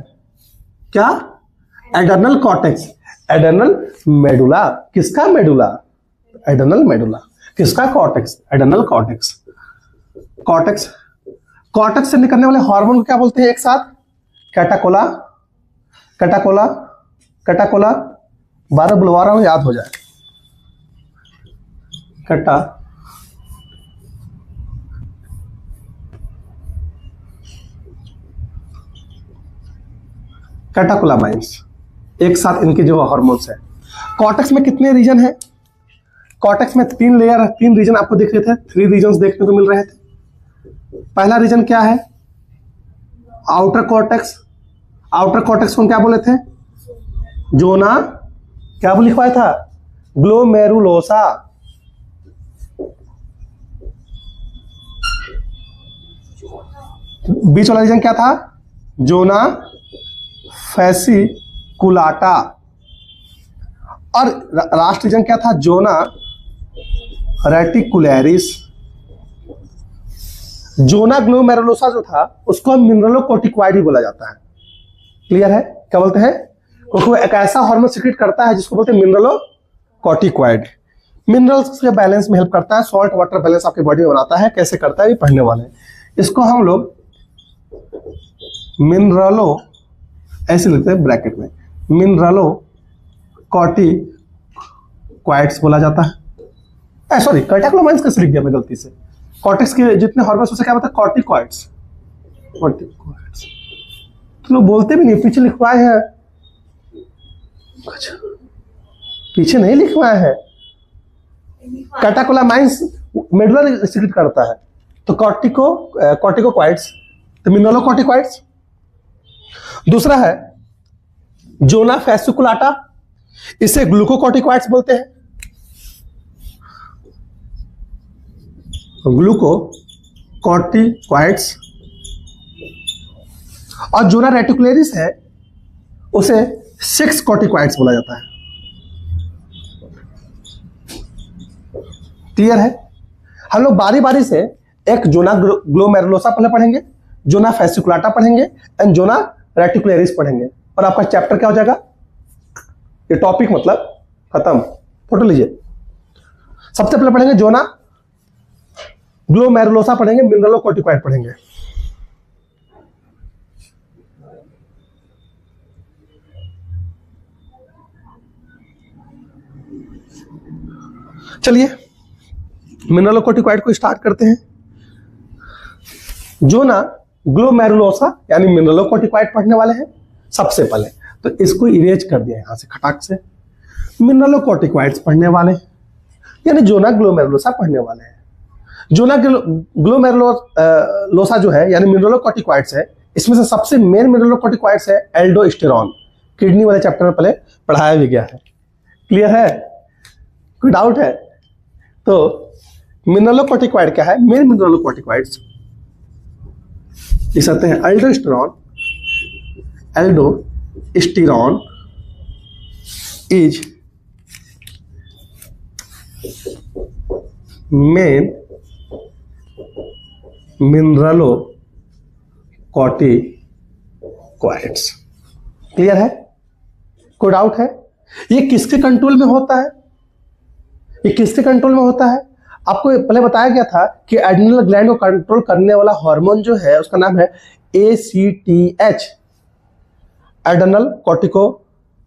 क्या? Adrenal cortex, adrenal medulla. किसका मेडुला? Adrenal medulla. किसका? Cortex, adrenal cortex. Cortex, cortex से निकलने वाले हार्मोन को क्या बोलते हैं एक साथ? कैटाकोला, कैटाकोला, कैटाकोला। 12 बुलवा रहा हूं, याद हो जाए। कैटा कैटाकोलामाइंस, एक साथ इनके जो हार्मोन्स है। कॉर्टेक्स में कितने रीजन है? कॉर्टेक्स में 3 लेयर, 3 रीजन आपको दिख रहे थे, 3 रीजन देखने को मिल रहे थे। पहला रीजन क्या है? Outer cortex. आउटर कॉर्टेक्स को क्या बोले थे? जोना, क्या वो लिखवाया था? ग्लोमेरुलोसा। बीच वाला रीजन क्या था? जोना फैसिकुलाटा। और लास्ट रीजन क्या था? Zona reticularis. जोना ग्लोमेरुलोसा जो था उसको मिनरलोकोर्टिकॉइड ही बोला जाता है। क्लियर है? क्या बोलते हैं? क्योंकि वो एक ऐसा हार्मोन सिक्रेट करता है जिसको बोलते हैं मिनरलोकोर्टिकॉइड। मिनरल्स के बैलेंस में हेल्प करता है, सॉल्ट वाटर बैलेंस आपकी बॉडी में बनाता है। कैसे करता है ये पढ़ने वाले हैं। इसको हम लोग मिनरलो ऐसे लिखते हैं ब्रैकेट में, मिनरलोकोर्टिकॉइड्स बोला जाता है। सॉरी, कैटाकोलामाइंस कैसे लिख दिया मैं गलती से। कॉर्टेक्स के जितने हार्मोन्स उसे क्या बोलते हैं? कॉर्टिकॉइड्स। कॉर्टिकॉइड्स तो लोग बोलते भी नहीं, पीछे लिखवाए हैं। अच्छा, पीछे नहीं लिखवाए हैं। कैटाकोलामाइंस मेडुला सिक्रेट करता है, तो कॉर्टिकोकॉइड्स, तो मिनरलोकोर्टिकॉइड्स। दूसरा है जोना फैसिकुलाटा, इसे ग्लूकोकॉर्टिकॉइड्स बोलते हैं। ग्लूकोकॉर्टिकॉइड्स। और जोना रेटिकुलरिस है उसे 6 कॉर्टिकॉइड्स बोला जाता है। क्लियर है? हम लोग बारी बारी से एक जोना ग्लोमेरुलोसा पहले पढ़ेंगे, जोना फैसिकुलाटा पढ़ेंगे एंड जोना रेटिकुलरिस पढ़ेंगे, और आपका चैप्टर क्या हो जाएगा, ये टॉपिक मतलब खत्म। फोटो लीजिए। सबसे पहले पढ़ेंगे जोना ग्लोमेरुलोसा पढ़ेंगे, मिनरलोकॉर्टिकॉइड पढ़ेंगे। चलिए मिनरलोकॉर्टिकॉइड को स्टार्ट करते हैं। जोना ग्लोमेरुलोसा यानी मिनरलोकॉर्टिकॉइड पढ़ने वाले हैं सबसे पहले, तो इसको इरेज कर दिया यहां से खटाक से। मिनरलोकॉर्टिकॉइड्स पढ़ने वाले हैं यानी जोना ग्लोमेरुलोसा पढ़ने वाले हैं। जोना ग्लोमेरुलोसा जो है यानी मिनरलोकॉर्टिकॉइड्स है, इसमें से सबसे मेन मिनरलोकॉर्टिकॉइड्स है एल्डोस्टेरॉन। किडनी वाले चैप्टर में पहले पढ़ाया भी गया है। क्लियर है? कोई डाउट है? तो मिनरलोकॉर्टिकॉइड क्या है? मेन मिनरलोकॉर्टिकॉइड्स लिख सकते हैं aldosterone. Aldosterone is main mineralocorticoids. Clear है? कोई डाउट है? ये किसके कंट्रोल में होता है? ये किसके कंट्रोल में होता है? आपको पहले बताया गया था कि एड्रिनल ग्लैंड को कंट्रोल करने वाला हार्मोन जो है उसका नाम है ACTH, adrenal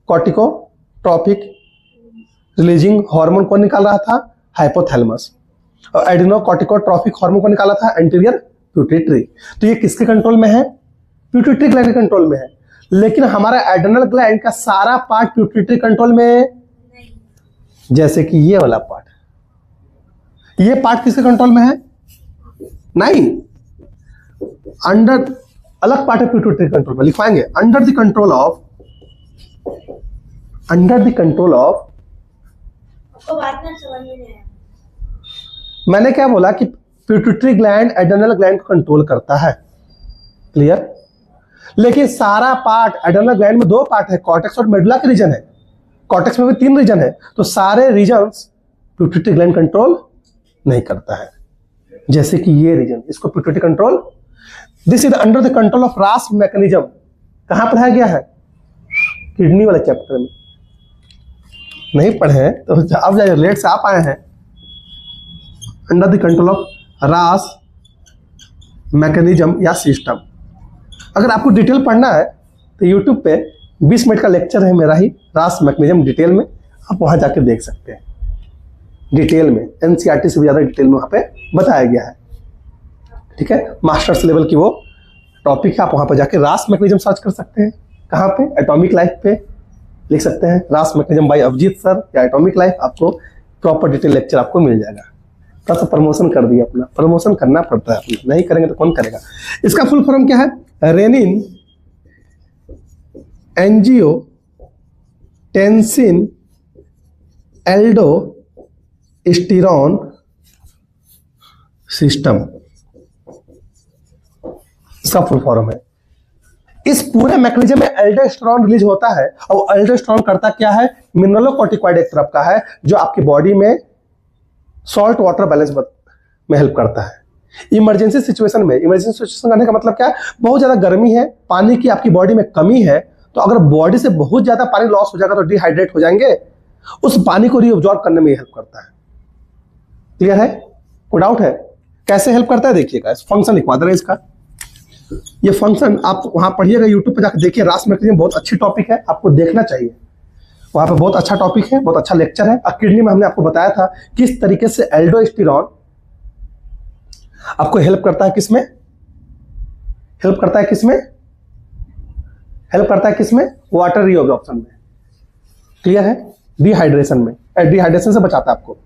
corticotropic releasing hormone कौन निकाल रहा था? हाइपोथैलेमस। और एड्रिनोकॉर्टिकोट्रॉपिक हार्मोन को निकाला था एंटीरियर पिट्यूटरी। तो ये किसके कंट्रोल में है? पिट्यूटरी ग्लैंड के कंट्रोल में है। लेकिन हमारा एड्रिनल ग्लैंड का सारा पार्ट पिट्यूटरी कंट्रोल में नहीं। जैसे कि ये वाला पार्ट, ये पार्ट किसके कंट्रोल में है? नहीं, अंडर अलग पार्ट है पिट्यूटरी कंट्रोल में। लिखवाएंगे अंडर द कंट्रोल ऑफ बात ना समझ में नहीं आया। मैंने क्या बोला कि पिट्यूटरी ग्लैंड एड्रिनल ग्लैंड को कंट्रोल करता है। क्लियर? लेकिन सारा पार्ट एड्रिनल ग्लैंड में दो पार्ट है, कॉर्टेक्स और मेडुला के रीजन है। कॉर्टेक्स में भी 3 रीजन है, तो सारे रीजन्स पिट्यूटरी ग्लैंड कंट्रोल नहीं करता है। जैसे कि ये रीजन, इसको pituitary control, this is under the control of रास मैकेनिज्म। कहां पढ़ाया गया है? किडनी वाले चैप्टर में। नहीं पढ़े हैं तो अब जाइए, लेट से आप आए हैं। अंडर द कंट्रोल ऑफ रास मैकेनिज्म या सिस्टम। अगर आपको डिटेल पढ़ना है तो यूट्यूब पे 20 मिनट का लेक्चर है मेरा ही, रास मैकेनिज्म डिटेल में, आप वहां जाके देख सकते हैं। डिटेल में एनसीईआरटी से भी ज्यादा डिटेल में वहां पे बताया गया है। ठीक है, मास्टर्स लेवल की वो टॉपिक है, आप वहां पर जाके रास मैकेनिज्म सर्च कर सकते हैं। कहाँ पे? एटॉमिक लाइफ पे लिख सकते हैं रास मैकेनिज्म बाय अभिजीत सर या एटॉमिक लाइफ, आपको प्रॉपर डिटेल लेक्चर आपको मिल जाएगा। थोड़ा सा प्रमोशन कर दिया, अपना प्रमोशन करना पड़ता है, नहीं करेंगे तो कौन करेगा। इसका फुल फॉर्म क्या है? रेनिन एंजियोटेंसिन एल्डोस्टेरॉन सिस्टम, इसका फुल फॉर्म है। इस पूरे मैकेनिज्म में एल्डोस्टेरॉन रिलीज होता है, और एल्डोस्टेरॉन करता क्या है? मिनरलोकॉर्टिकॉइड एक तरफ का है जो आपकी बॉडी में सॉल्ट वाटर बैलेंस में हेल्प करता है। इमरजेंसी सिचुएशन में, इमरजेंसी सिचुएशन करने का मतलब क्या है? बहुत ज्यादा गर्मी है, पानी की आपकी बॉडी में कमी है, तो अगर बॉडी से बहुत ज्यादा पानी लॉस हो जाएगा तो डिहाइड्रेट हो जाएंगे, उस पानी को रीअब्जॉर्ब करने में हेल्प करता है। क्लियर है? कोई डाउट है? कैसे हेल्प करता है देखिएगा, फंक्शन लिखवा दे रहे इसका। ये फंक्शन आप वहां पढ़िएगा, यूट्यूब पे जाकर देखिए। रास मैकेनिज्म बहुत अच्छी टॉपिक है, आपको देखना चाहिए। वहां पे बहुत अच्छा टॉपिक है, बहुत अच्छा लेक्चर है। किडनी में हमने आपको बताया था किस तरीके से एल्डोस्टेरॉन आपको हेल्प करता है। किसमें हेल्प करता है? किसमें हेल्प करता है? किसमें? वाटर रीअब्जॉर्प्शन में। क्लियर है? डिहाइड्रेशन में, डिहाइड्रेशन से बचाता है आपको।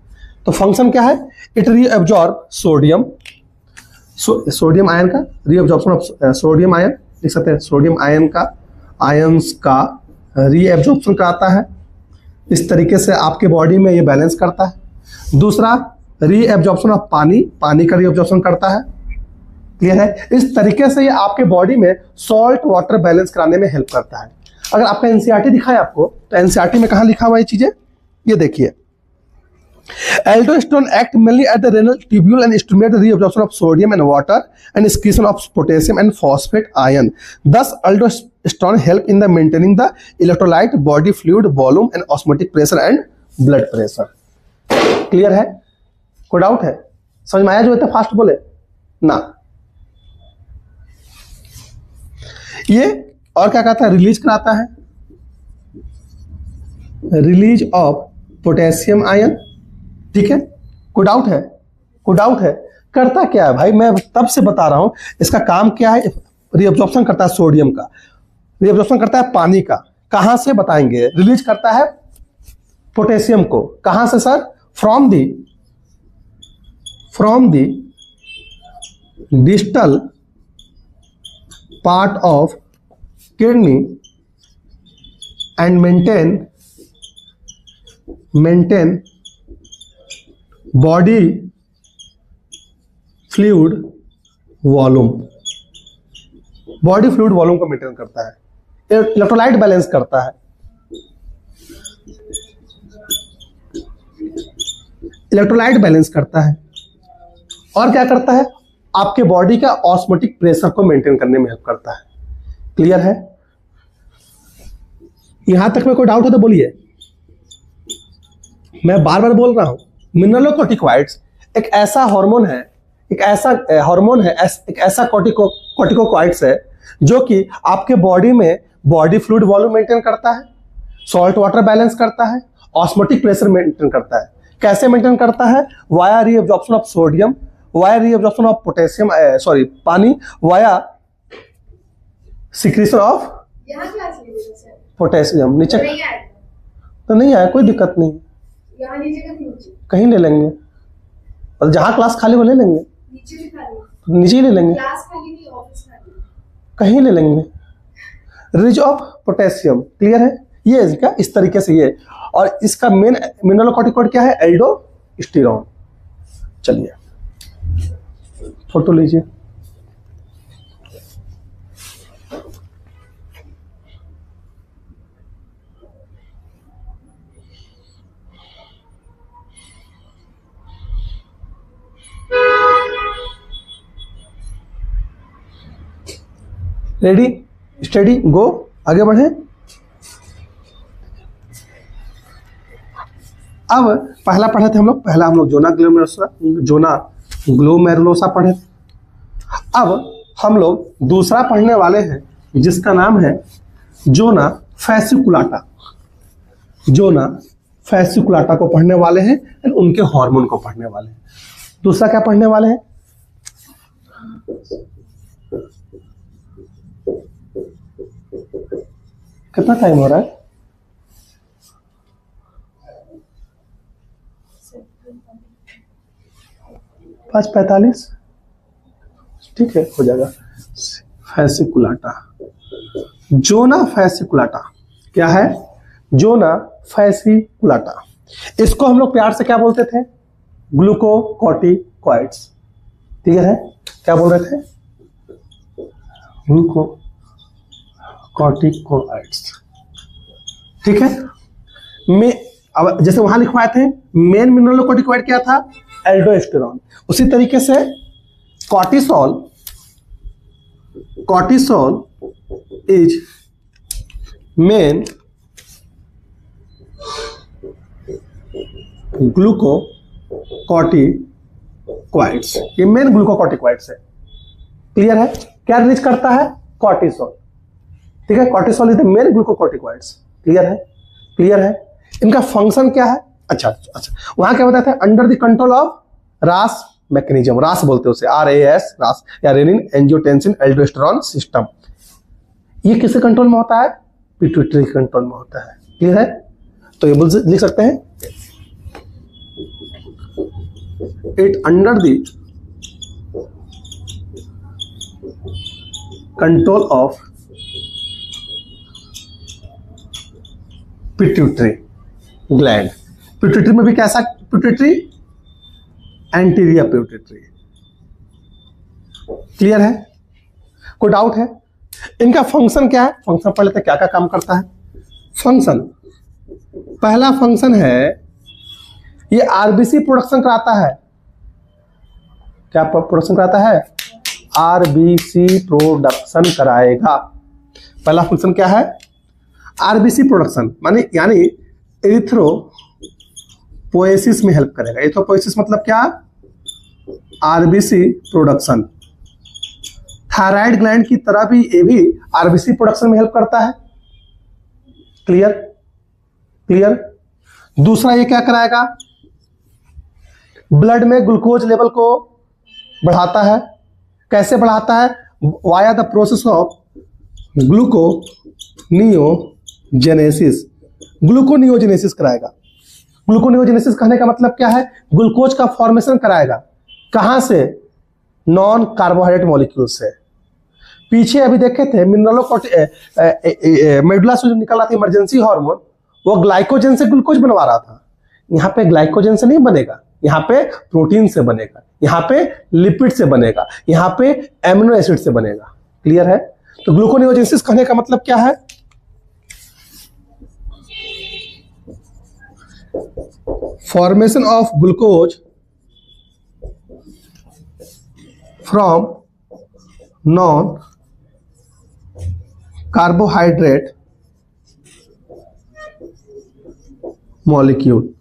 तो फंक्शन क्या है? It reabsorb sodium, sodium ion का रीअब्जॉर्प्शन ऑफ सोडियम आयन लिख सकते हैं। सोडियम आयन का आयंस का रीअब्जॉर्प्शन कराता है। इस तरीके से आपके बॉडी में ये बैलेंस करता है। दूसरा, रीअब्जॉर्प्शन ऑफ पानी, पानी का रीअब्जॉर्प्शन करता है। क्लियर है? इस तरीके से ये आपके बॉडी में सॉल्ट वाटर बैलेंस कराने में हेल्प करता है। अगर आपका एनसीईआरटी दिखाए आपको, तो एनसीईआरटी में कहाँ लिखा हुआ ये चीजें? ये देखिए, Aldosterone act mainly at the renal tubule and stimulate the reabsorption of sodium and water and excretion of potassium and phosphate ion. Thus, aldosterone help in the maintaining the electrolyte, body fluid, volume and osmotic pressure and blood pressure. Clear है? कोई doubt है? समझ में आया? जो इतना fast बोले ना, ये और क्या कहता है? रिलीज कराता है, रिलीज ऑफ पोटेशियम आयन। ठीक है, कोई डाउट है? कोई डाउट है? करता क्या है भाई, मैं तब से बता रहा हूं इसका काम क्या है। रीअब्जॉर्प्शन करता है सोडियम का, रीअब्जॉर्प्शन करता है पानी का। कहां से बताएंगे? रिलीज करता है पोटेशियम को। कहां से sir? From the distal part of kidney and maintain body fluid volume. Body fluid volume को मेंटेन करता है, इलेक्ट्रोलाइट बैलेंस करता है, इलेक्ट्रोलाइट बैलेंस करता है, और क्या करता है? आपके बॉडी का ऑस्मोटिक प्रेशर को मेंटेन करने में हेल्प करता है। क्लियर है? यहां तक में कोई डाउट हो तो बोलिए। मैं बार बार बोल रहा हूं, मिनरलोकॉर्टिकॉइड्स एक ऐसा हार्मोन है, एक ऐसा कॉर्टिकोकॉइड्स है जो कि आपके बॉडी में बॉडी फ्लूइड वॉल्यूम मेंटेन करता है, सॉल्ट वाटर बैलेंस करता है, ऑस्मोटिक प्रेशर मेंटेन करता है। कैसे मेंटेन करता है? Via reabsorption of sodium, via reabsorption of potassium, पानी, वाया सिक्रीशन ऑफ पोटेशियम। नीचे तो नहीं आया, कोई दिक्कत नहीं, कहीं ले लेंगे, और जहां क्लास खाली वो ले लेंगे, नीचे ही ले लेंगे, कहीं ले लेंगे। Release of potassium. क्लियर है? ये इसका इस तरीके से ये, और इसका मेन मिनरलोकॉर्टिकॉइड क्या है? एल्डोस्टेरोन। चलिए फोटो लीजिए। रेडी, स्टडी, गो, आगे बढ़े। अब पहला पढ़े थे हम लोग, जोना ग्लोमेरुलोसा पढ़े। अब हम लोग दूसरा पढ़ने वाले हैं जिसका नाम है जोना फैसिकुलाटा। जोना फैसिकुलाटा को पढ़ने वाले हैं और उनके हार्मोन को पढ़ने वाले हैं। दूसरा क्या पढ़ने वाले हैं? कितना टाइम हो रहा है? 5:45। ठीक है, हो जाएगा। फैसिकुलाटा, जोना फैसिकुलाटा क्या है? जोना फैसिकुलाटा, इसको हम लोग प्यार से क्या बोलते थे? ग्लूकोकॉर्टिकॉइड्स। ठीक है, क्या बोल रहे थे? ग्लूकोकॉर्टिकॉइड्स। ठीक है, में अब जैसे वहां लिखवाए थे मेन मिनरलोकॉर्टिकॉइड क्या था? एल्डोस्टेरोन। उसी तरीके से कॉर्टिसोल इज मेन ग्लूकोकॉर्टिकॉइड्स। ये मेन ग्लूकोकॉर्टिकॉइड्स है। क्लियर है? क्या रिलीज करता है? कॉर्टिसोल। ठीक है, cortisol is the main glucocorticoids. Clear है? क्लियर है? इनका फंक्शन क्या है? अच्छा, वहां क्या बताया था? अंडर द कंट्रोल ऑफ रास मैकेनिज्म, रास बोलते हैं उसे, RAS, रास या रेनिन एंजियोटेंसिन एल्डोस्टेरोन सिस्टम। ये किसके कंट्रोल में होता है? पिट्यूटरी कंट्रोल में होता है। क्लियर है? तो ये लिख सकते हैं, it under the control of pituitary gland. Pituitary में भी कैसा पिट्यूटरी? Anterior pituitary. क्लियर है? कोई डाउट है? इनका फंक्शन क्या है? फंक्शन पहले तो क्या काम करता है? फंक्शन, पहला फंक्शन है ये आरबीसी प्रोडक्शन कराता है। क्या प्रोडक्शन कराता है? आरबीसी प्रोडक्शन कराएगा। पहला फंक्शन क्या है? आरबीसी प्रोडक्शन माने यानी एरिथ्रोपोएसिस में हेल्प करेगा। एरिथ्रोपोएसिस मतलब क्या? RBC production. थायराइड ग्लैंड की तरह भी ये भी आरबीसी प्रोडक्शन में हेल्प करता है। क्लियर? क्लियर? दूसरा ये क्या कराएगा? ब्लड में ग्लूकोज लेवल को बढ़ाता है। कैसे बढ़ाता है? Via the process of gluconeogenesis. Gluconeogenesis कराएगा। ग्लूकोनियोजेनेसिस कहने का मतलब क्या है? ग्लूकोज का फॉर्मेशन कराएगा। कहां से? नॉन कार्बोहाइड्रेट मॉलिक्यूल से। पीछे अभी देखे थे मेडुला से जो निकल रहा था इमरजेंसी हार्मोन, वो ग्लाइकोजन से ग्लूकोज बनवा रहा था। यहाँ पे ग्लाइकोजन से नहीं बनेगा, यहाँ पे प्रोटीन से बनेगा, यहाँ पे लिपिड से बनेगा, यहाँ पे एमिनो एसिड से बनेगा। क्लियर है? तो ग्लूकोनियोजेनेसिस कहने का मतलब क्या है? Formation of glucose from non carbohydrate molecule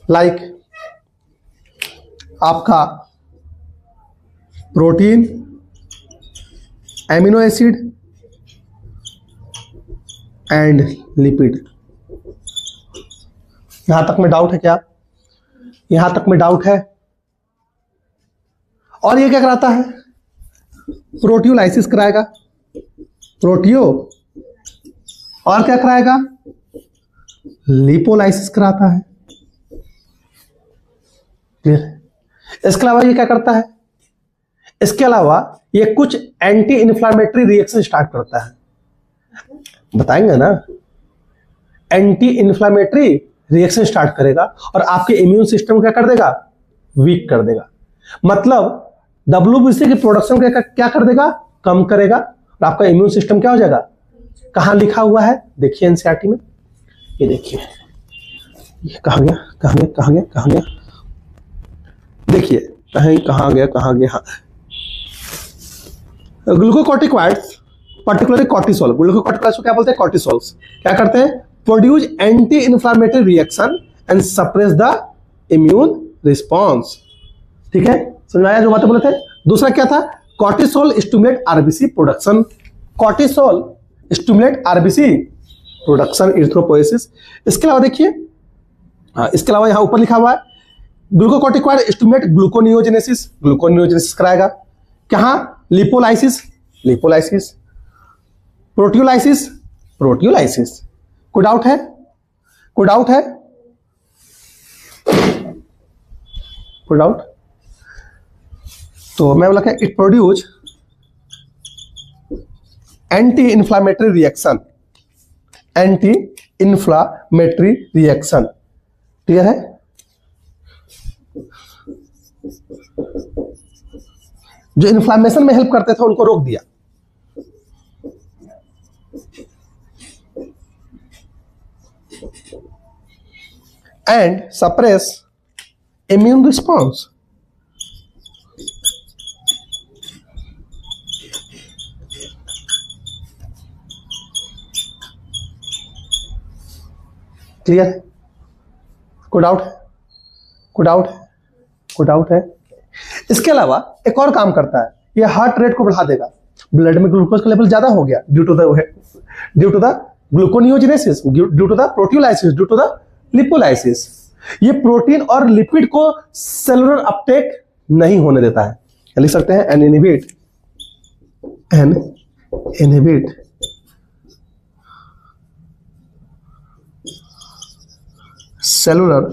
like आपका protein, amino acid and lipid. यहां तक में डाउट है क्या? यहां तक में डाउट है? और ये क्या कराता है? प्रोटियोलाइसिस कराएगा। प्रोटियो और क्या कराएगा? लिपोलाइसिस कराता है। क्लियर? इसके अलावा ये क्या करता है? इसके अलावा ये कुछ एंटी इन्फ्लामेटरी रिएक्शन स्टार्ट करता है। बताएंगे ना? एंटी इन्फ्लामेटरी रिएक्शन स्टार्ट करेगा और आपके इम्यून सिस्टम को क्या कर देगा? वीक कर देगा। मतलब डब्ल्यूबीसी की प्रोडक्शन को क्या कर देगा? कम करेगा और आपका इम्यून सिस्टम क्या हो जाएगा? कहां लिखा हुआ है? देखिए एनसीईआरटी में, ये देखिए, ये कहां गया, कहां गया, कहां गया, कहां गया? देखिए कहां गया? Glucocorticoids, particularly cortisol. ग्लूकोकॉर्टिकॉइड्स को क्या बोलते हैं? कॉर्टिसोल्स। क्या करते हैं? Produce anti inflammatory reaction and suppress the immune response. ठीक है, समझ आया जो बातें बोले थे? दूसरा क्या था? Cortisol stimulate RBC production. Cortisol stimulate RBC production, erythropoiesis. इसके अलावा देखिए, इसके अलावा यहां ऊपर लिखा हुआ है ग्लूकोकॉर्टिकॉइड स्टिमुलेट ग्लूकोनियोजेनेसिस। ग्लूकोनियोजेनेसिस कराएगा। कहां? Lipolysis, lipolysis. Proteolysis, proteolysis. कोई डाउट है? कोई डाउट है? कोई डाउट? तो मैं बोला कि it produce anti inflammatory reaction, anti inflammatory reaction. Clear है? जो इन्फ्लामेशन में हेल्प करते थे उनको रोक दिया। And suppress immune response. Clear है? कोई डाउट है? कोई डाउट है? कोई डाउट है? इसके अलावा एक और काम करता है, ये हार्ट रेट को बढ़ा देगा। ब्लड में ग्लूकोज का लेवल ज्यादा हो गया due to the gluconeogenesis, due to the proteolysis, due to the lipolysis. ये प्रोटीन और लिपिड को सेलुलर अपटेक नहीं होने देता है। लिख सकते हैं an inhibit cellular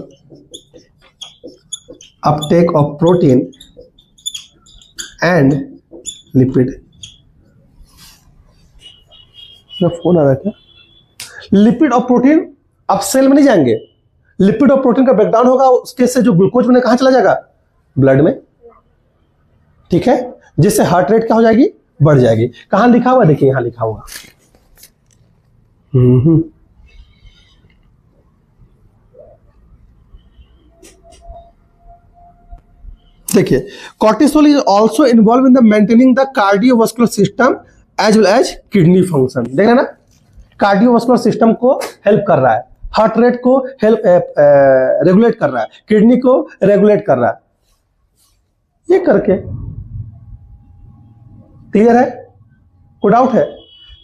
uptake of protein and lipid। Phone आ रहा है क्या? लिपिड और प्रोटीन अब सेल में नहीं जाएंगे। लिपिड और प्रोटीन का ब्रेकडाउन होगा, उसके से जो ग्लूकोज बने कहां चला जाएगा? ब्लड में। ठीक है, जिससे हार्ट रेट क्या हो जाएगी? बढ़ जाएगी। कहां लिखा हुआ? देखिए यहां लिखा हुआ। देखिए, cortisol is also involve in the maintaining the cardiovascular system as well as kidney function. देख रहे ना, कार्डियोवास्कुलर सिस्टम को हेल्प कर रहा है, हार्ट रेट को हेल्प रेगुलेट कर रहा है, किडनी को रेगुलेट कर रहा है, ये करके। क्लियर है? कोई डाउट है?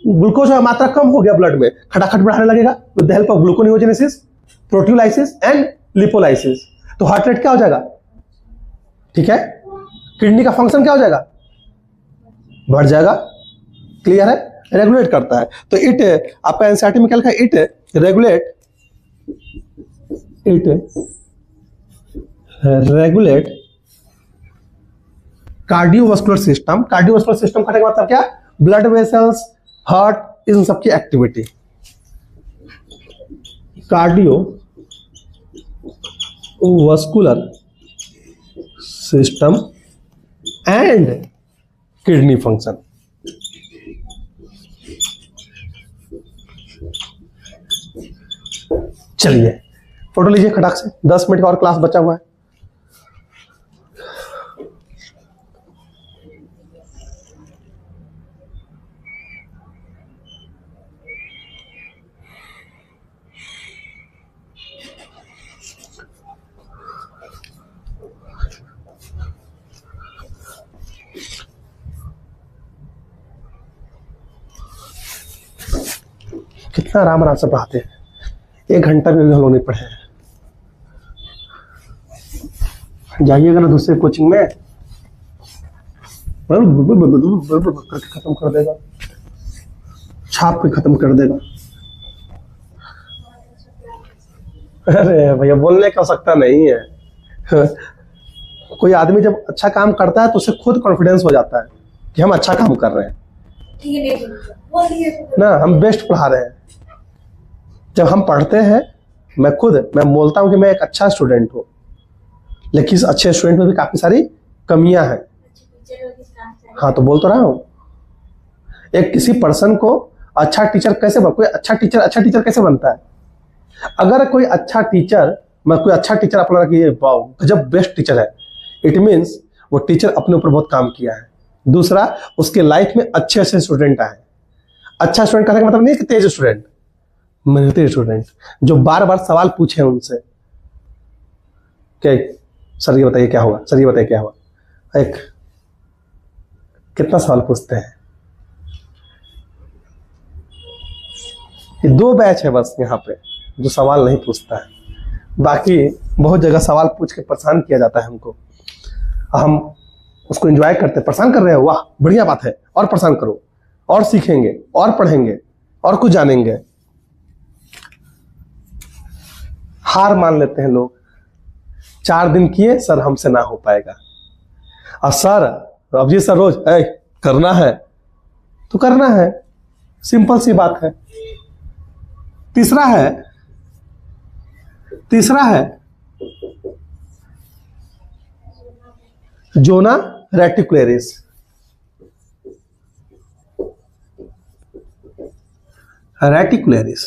ग्लूकोज का मात्रा कम हो गया ब्लड में, खटाखट बढ़ाने लगेगा with the help of gluconeogenesis, proteolysis and lipolysis. तो हार्ट रेट क्या हो जाएगा? ठीक है, किडनी का फंक्शन क्या हो जाएगा? बढ़ जाएगा। क्लियर है? रेगुलेट करता है। तो इट, आपका एनसीईआरटी में क्या लिखा है? It regulate cardiovascular system. Cardiovascular system का मतलब क्या? ब्लड वेसल्स, हार्ट, इन सबकी activity. Cardiovascular system and kidney function. चलिए फोटो लीजिए खटाक से, 10 मिनट का और क्लास बचा हुआ है। कितना आराम आराम से पढ़ाते हैं, 1 घंटा भी हम लोग नहीं पढ़े हैं। जाइएगा ना दूसरे कोचिंग में, करके खत्म कर देगा, छाप के खत्म कर देगा। अरे भैया बोलने की आवश्यकता नहीं है। कोई आदमी जब अच्छा काम करता है तो उसे खुद कॉन्फिडेंस हो जाता है कि हम अच्छा काम कर रहे हैं ना, हम बेस्ट पढ़ा रहे हैं। जब हम पढ़ते हैं, मैं बोलता हूं कि मैं एक अच्छा स्टूडेंट हूं, लेकिन इस अच्छे स्टूडेंट में भी काफी सारी कमियां हैं। हाँ तो बोल तो रहा हूं। एक किसी पर्सन को अच्छा टीचर कैसे कोई अच्छा टीचर कैसे बनता है? अगर कोई अच्छा टीचर अपना लगा कि ये गजब बेस्ट टीचर है, इट मीन्स वो टीचर अपने ऊपर बहुत काम किया है। दूसरा, उसके लाइफ में अच्छे स्टूडेंट आए। अच्छा स्टूडेंट कहने का मतलब नहीं कि तेज स्टूडेंट, मेहनती स्टूडेंट जो बार बार सवाल पूछे उनसे, क्या सर ये बताइए क्या हुआ, सर ये बताइए क्या हुआ। एक कितना सवाल पूछते हैं? ये 2 बैच है बस यहाँ पे जो सवाल नहीं पूछता है, बाकी बहुत जगह सवाल पूछ के परेशान किया जाता है हमको। हम उसको एंजॉय करते हैं। परेशान कर रहे हो, वाह बढ़िया बात है, और परेशान करो, और सीखेंगे, और पढ़ेंगे, और कुछ जानेंगे। हार मान लेते हैं लोग, 4 दिन किए, सर हमसे ना हो पाएगा। और सर अब जी सर रोज करना है तो करना है, सिंपल सी बात है। तीसरा है जोना रेटिकुलरिस।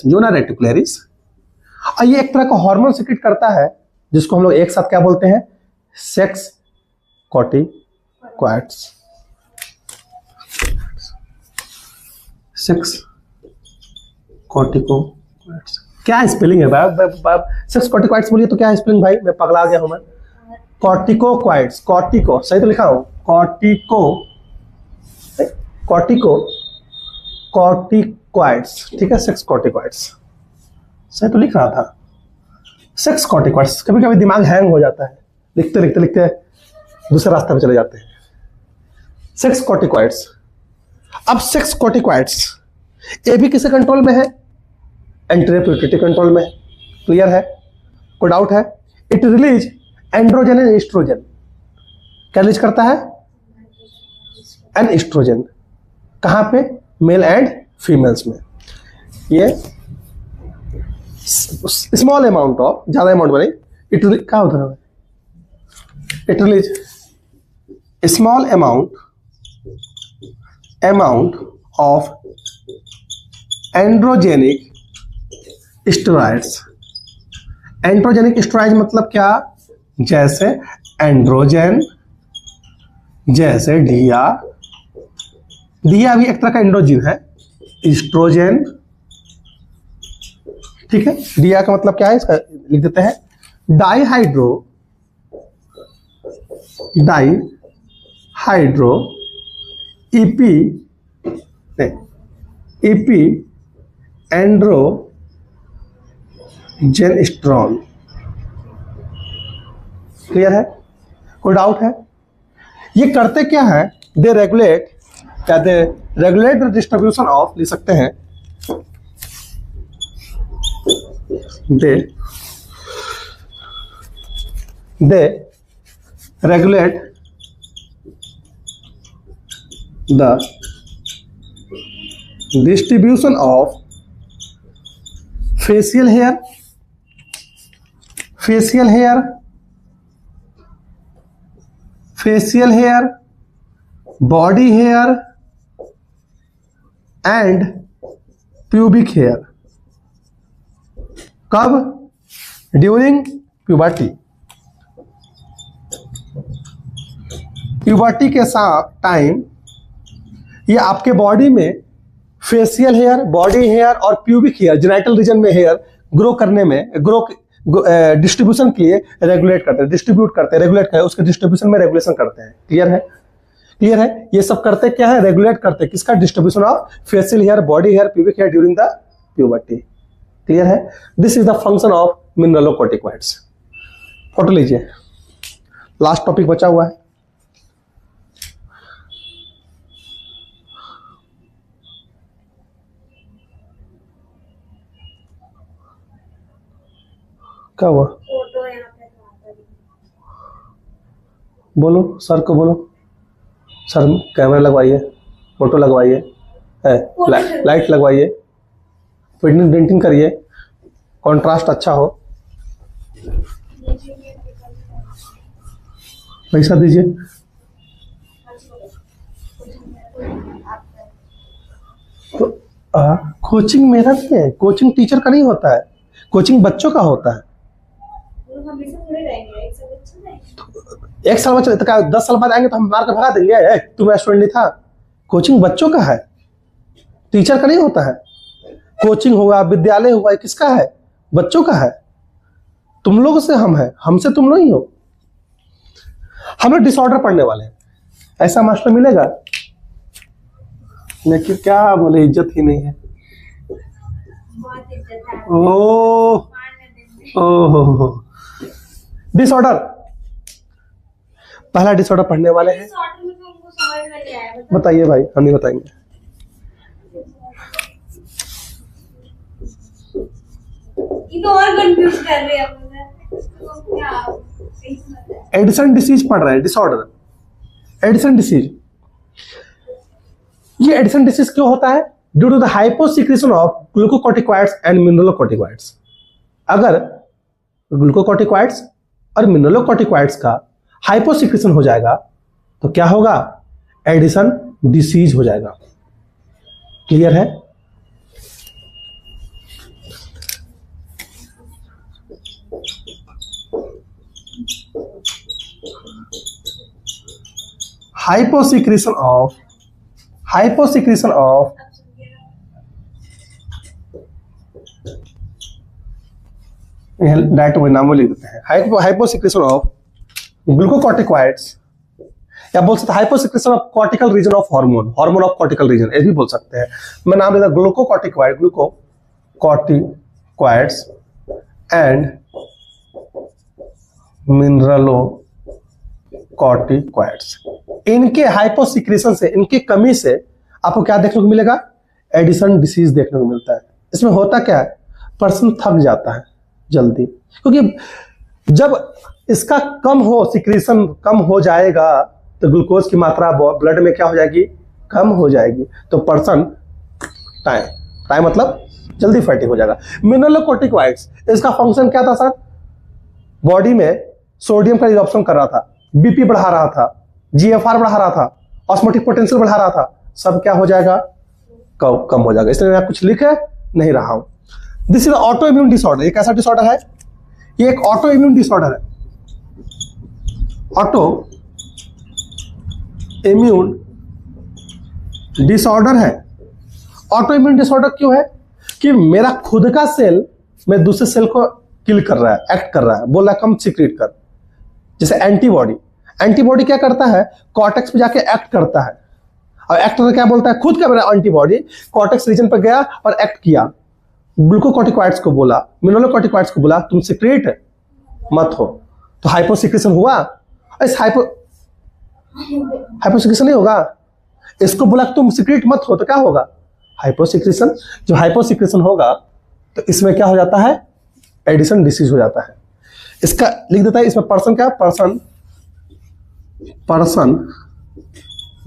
जोना रेटिकुलरिस, ये एक तरह का हार्मोन सिक्रेट करता है जिसको हम लोग एक साथ क्या बोलते हैं? Sex corticoids. सेक्स कॉर्टिकॉइड्स क्या स्पेलिंग है भाई? सेक्स कॉर्टिकॉइड्स बोलिए तो क्या स्पेलिंग भाई? मैं पगला गया हूं मैं। कॉर्टिकोक्वाइड्स, कॉर्टिको सही तो लिखा हूं, कॉर्टिकोक्वाइड्स, ठीक है, सेक्स कॉर्टिकॉइड्स सही तो लिख रहा था। सेक्स कॉर्टिकॉइड्स, कभी कभी दिमाग हैंग हो जाता है, लिखते दूसरे रास्ते पे चले जाते हैं। सेक्स कॉर्टिकॉइड्स, अब सेक्स कॉर्टिकॉइड्स ये भी किसके कंट्रोल में है? एंटीरियर पिट्यूटरी कंट्रोल में है। क्लियर है? कोई डाउट है? It release androgen and oestrogen. क्या रिलीज करता है? And oestrogen. कहां पे? मेल एंड फीमेल्स में। ये स्मॉल अमाउंट ऑफ, ज्यादा अमाउंट में नहीं, इट क्या होता है? It release small amount of androgenic steroids. Androgenic steroid मतलब क्या? जैसे एंड्रोजन, जैसे DIA, DIA भी एक तरह का एंड्रोजिन है, एस्ट्रोजन। ठीक है, DIA का मतलब क्या है, इसका लिख देते हैं डाईहाइड्रो ईपी एंड्रोजेनेस्ट्रॉन। क्लियर है? कोई डाउट है? ये करते क्या है, they regulate the distribution of, लिख सकते हैं they regulate the distribution of facial hair, body hair and pubic hair। कब? During puberty. प्यूबर्टी के साथ टाइम ये आपके बॉडी में फेशियल हेयर, बॉडी हेयर और प्यूबिक हेयर, जेनिटल रीजन में हेयर ग्रो करने में, डिस्ट्रीब्यूशन के लिए रेगुलेट करते हैं, डिस्ट्रीब्यूट करते हैं, रेगुलेट करते हैं, उसके डिस्ट्रीब्यूशन में रेगुलेशन करते हैं। क्लियर है? क्लियर है? ये सब करते क्या है, रेगुलेट करते हैं किसका, distribution of facial hair, body hair, pubic hair during the puberty. Clear है? This is the function of mineralocorticoids. Photo लीजिए, लास्ट टॉपिक बचा हुआ है। क्या हुआ? फोटो यहाँ पे आता नहीं। बोलो सर को, बोलो सर कैमरा लगवाइए, फोटो लगवाइए, लाइट लगवाइए, फिटिंग डेंटिंग करिए, कंट्रास्ट अच्छा हो, पैसा दीजिए। तो कोचिंग मेरा नहीं है, कोचिंग टीचर का नहीं होता है, कोचिंग बच्चों का होता है। हमेशा थोड़े रहेंगे, एक साल बच्चे रहेंगे। एक साल बच्चे तो क्या 10 साल बाद आएंगे तो हम मार के भगा देंगे, तुम्हें स्टूडेंट नहीं था। कोचिंग बच्चों का है, टीचर का नहीं होता है। कोचिंग हुआ, विद्यालय हुआ, किसका है, बच्चों का है। तुम लोगों से हम है, हमसे तुम नहीं हो। हम लोग डिसऑर्डर पढ़ने वाले हैं, ऐसा मास्टर मिलेगा? लेकिन क्या बोले, इज्जत ही नहीं है। बहुत इज्जत है। ओह डिसऑर्डर, पहला डिसऑर्डर पढ़ने वाले हैं। इस ऑर्डर में तो हमको समझ में नहीं आया। बताइए भाई, हम नहीं बताएंगे। ये तो और कंफ्यूज कर रहे हैं मुझे। क्या एडिसन डिसीज पढ़ रहे हैं, डिसऑर्डर एडिसन डिसीज। ये एडिसन डिसीज क्यों होता है? Due to the hyposecretion of glucocorticoids and mineralocorticoids. अगर ग्लूकोकॉर्टिकॉइड्स और मिनरलोकॉर्टिकॉइड्स का हाइपोसिक्रेशन हो जाएगा तो क्या होगा? एडिसन डिसीज हो जाएगा। क्लियर है? हाइपोसिक्रेशन ऑफ डायरेक्ट नाम लिख देते हैं, हाइपोसिक्रेशन ऑफ ग्लूकोकॉर्टिकॉइड्स, या बोल सकते हैं hyposecretion of cortical region of hormone, hormone of cortical region, ये भी बोल सकते हैं। मैं नाम लेता ग्लूकोकॉर्टिकॉइड्स एंड मिनरलोकॉर्टिकॉइड्स। इनके हाइपोसिक्रेशन से, इनकी कमी से आपको क्या देखने को मिलेगा? एडिसन डिसीज देखने को मिलता है। इसमें होता क्या है, पर्सन थक जाता है जल्दी, क्योंकि जब इसका कम हो, सिक्रेशन कम हो जाएगा तो ग्लूकोज की मात्रा ब्लड में क्या हो जाएगी? कम हो जाएगी। तो पर्सन टाइम मतलब जल्दी फैटिक हो जाएगा। मिनरलोकॉर्टिकॉइड्स, इसका फंक्शन क्या था सर? बॉडी में सोडियम का रिजॉर्प्शन कर रहा था, बीपी बढ़ा रहा था, जीएफआर बढ़ा रहा था, ऑस्मोटिक पोटेंशियल बढ़ा रहा था, सब क्या हो जाएगा? कम हो जाएगा। इसलिए मैं कुछ लिखे नहीं रहा हूं। This is auto immune disorder. ये कैसा डिसऑर्डर है? ये एक ऑटो इम्यून डिसऑर्डर है। ऑटो इम्यून डिसऑर्डर है। ऑटो इम्यून डिसऑर्डर क्यों है? कि मेरा खुद का सेल मैं दूसरे सेल को किल कर रहा है, एक्ट कर रहा है, बोल रहा है कम सीक्रेट कर। जैसे एंटीबॉडी, एंटीबॉडी क्या करता है? कॉर्टेक्स पे जाके एक्ट करता है, और एक्ट करके क्या बोलता है? खुद का मेरा एंटीबॉडी कॉर्टेक्स रीजन पर गया और एक्ट किया, ग्लूकोकॉर्टिकॉइड्स को बोला, मिनरलोकॉर्टिकॉइड्स को बोला तुम सीक्रेट मत हो, तो हाइपोसिक्रेशन हुआ। इस हाइपोसिक्रेशन नहीं होगा, इसको बोला तुम सीक्रेट मत हो, तो क्या होगा? हाइपोसिक्रेशन। जो हाइपोसिक्रेशन होगा तो इसमें क्या हो जाता है? एडिशन डिसीज हो जाता है। इसका लिख देता है इसमें पर्सन क्या? पर्सन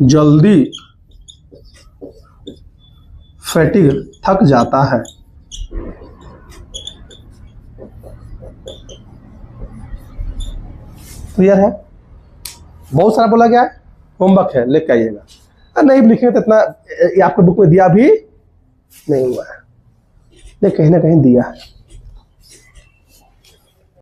जल्दी फैटिग थक जाता है। क्लियर है? बहुत सारा बोला गया है, होमवर्क है, लेके आइएगा। नहीं लिखेंगे तो इतना आपके बुक में दिया भी नहीं हुआ है, नहीं कहीं ना कहीं दिया है।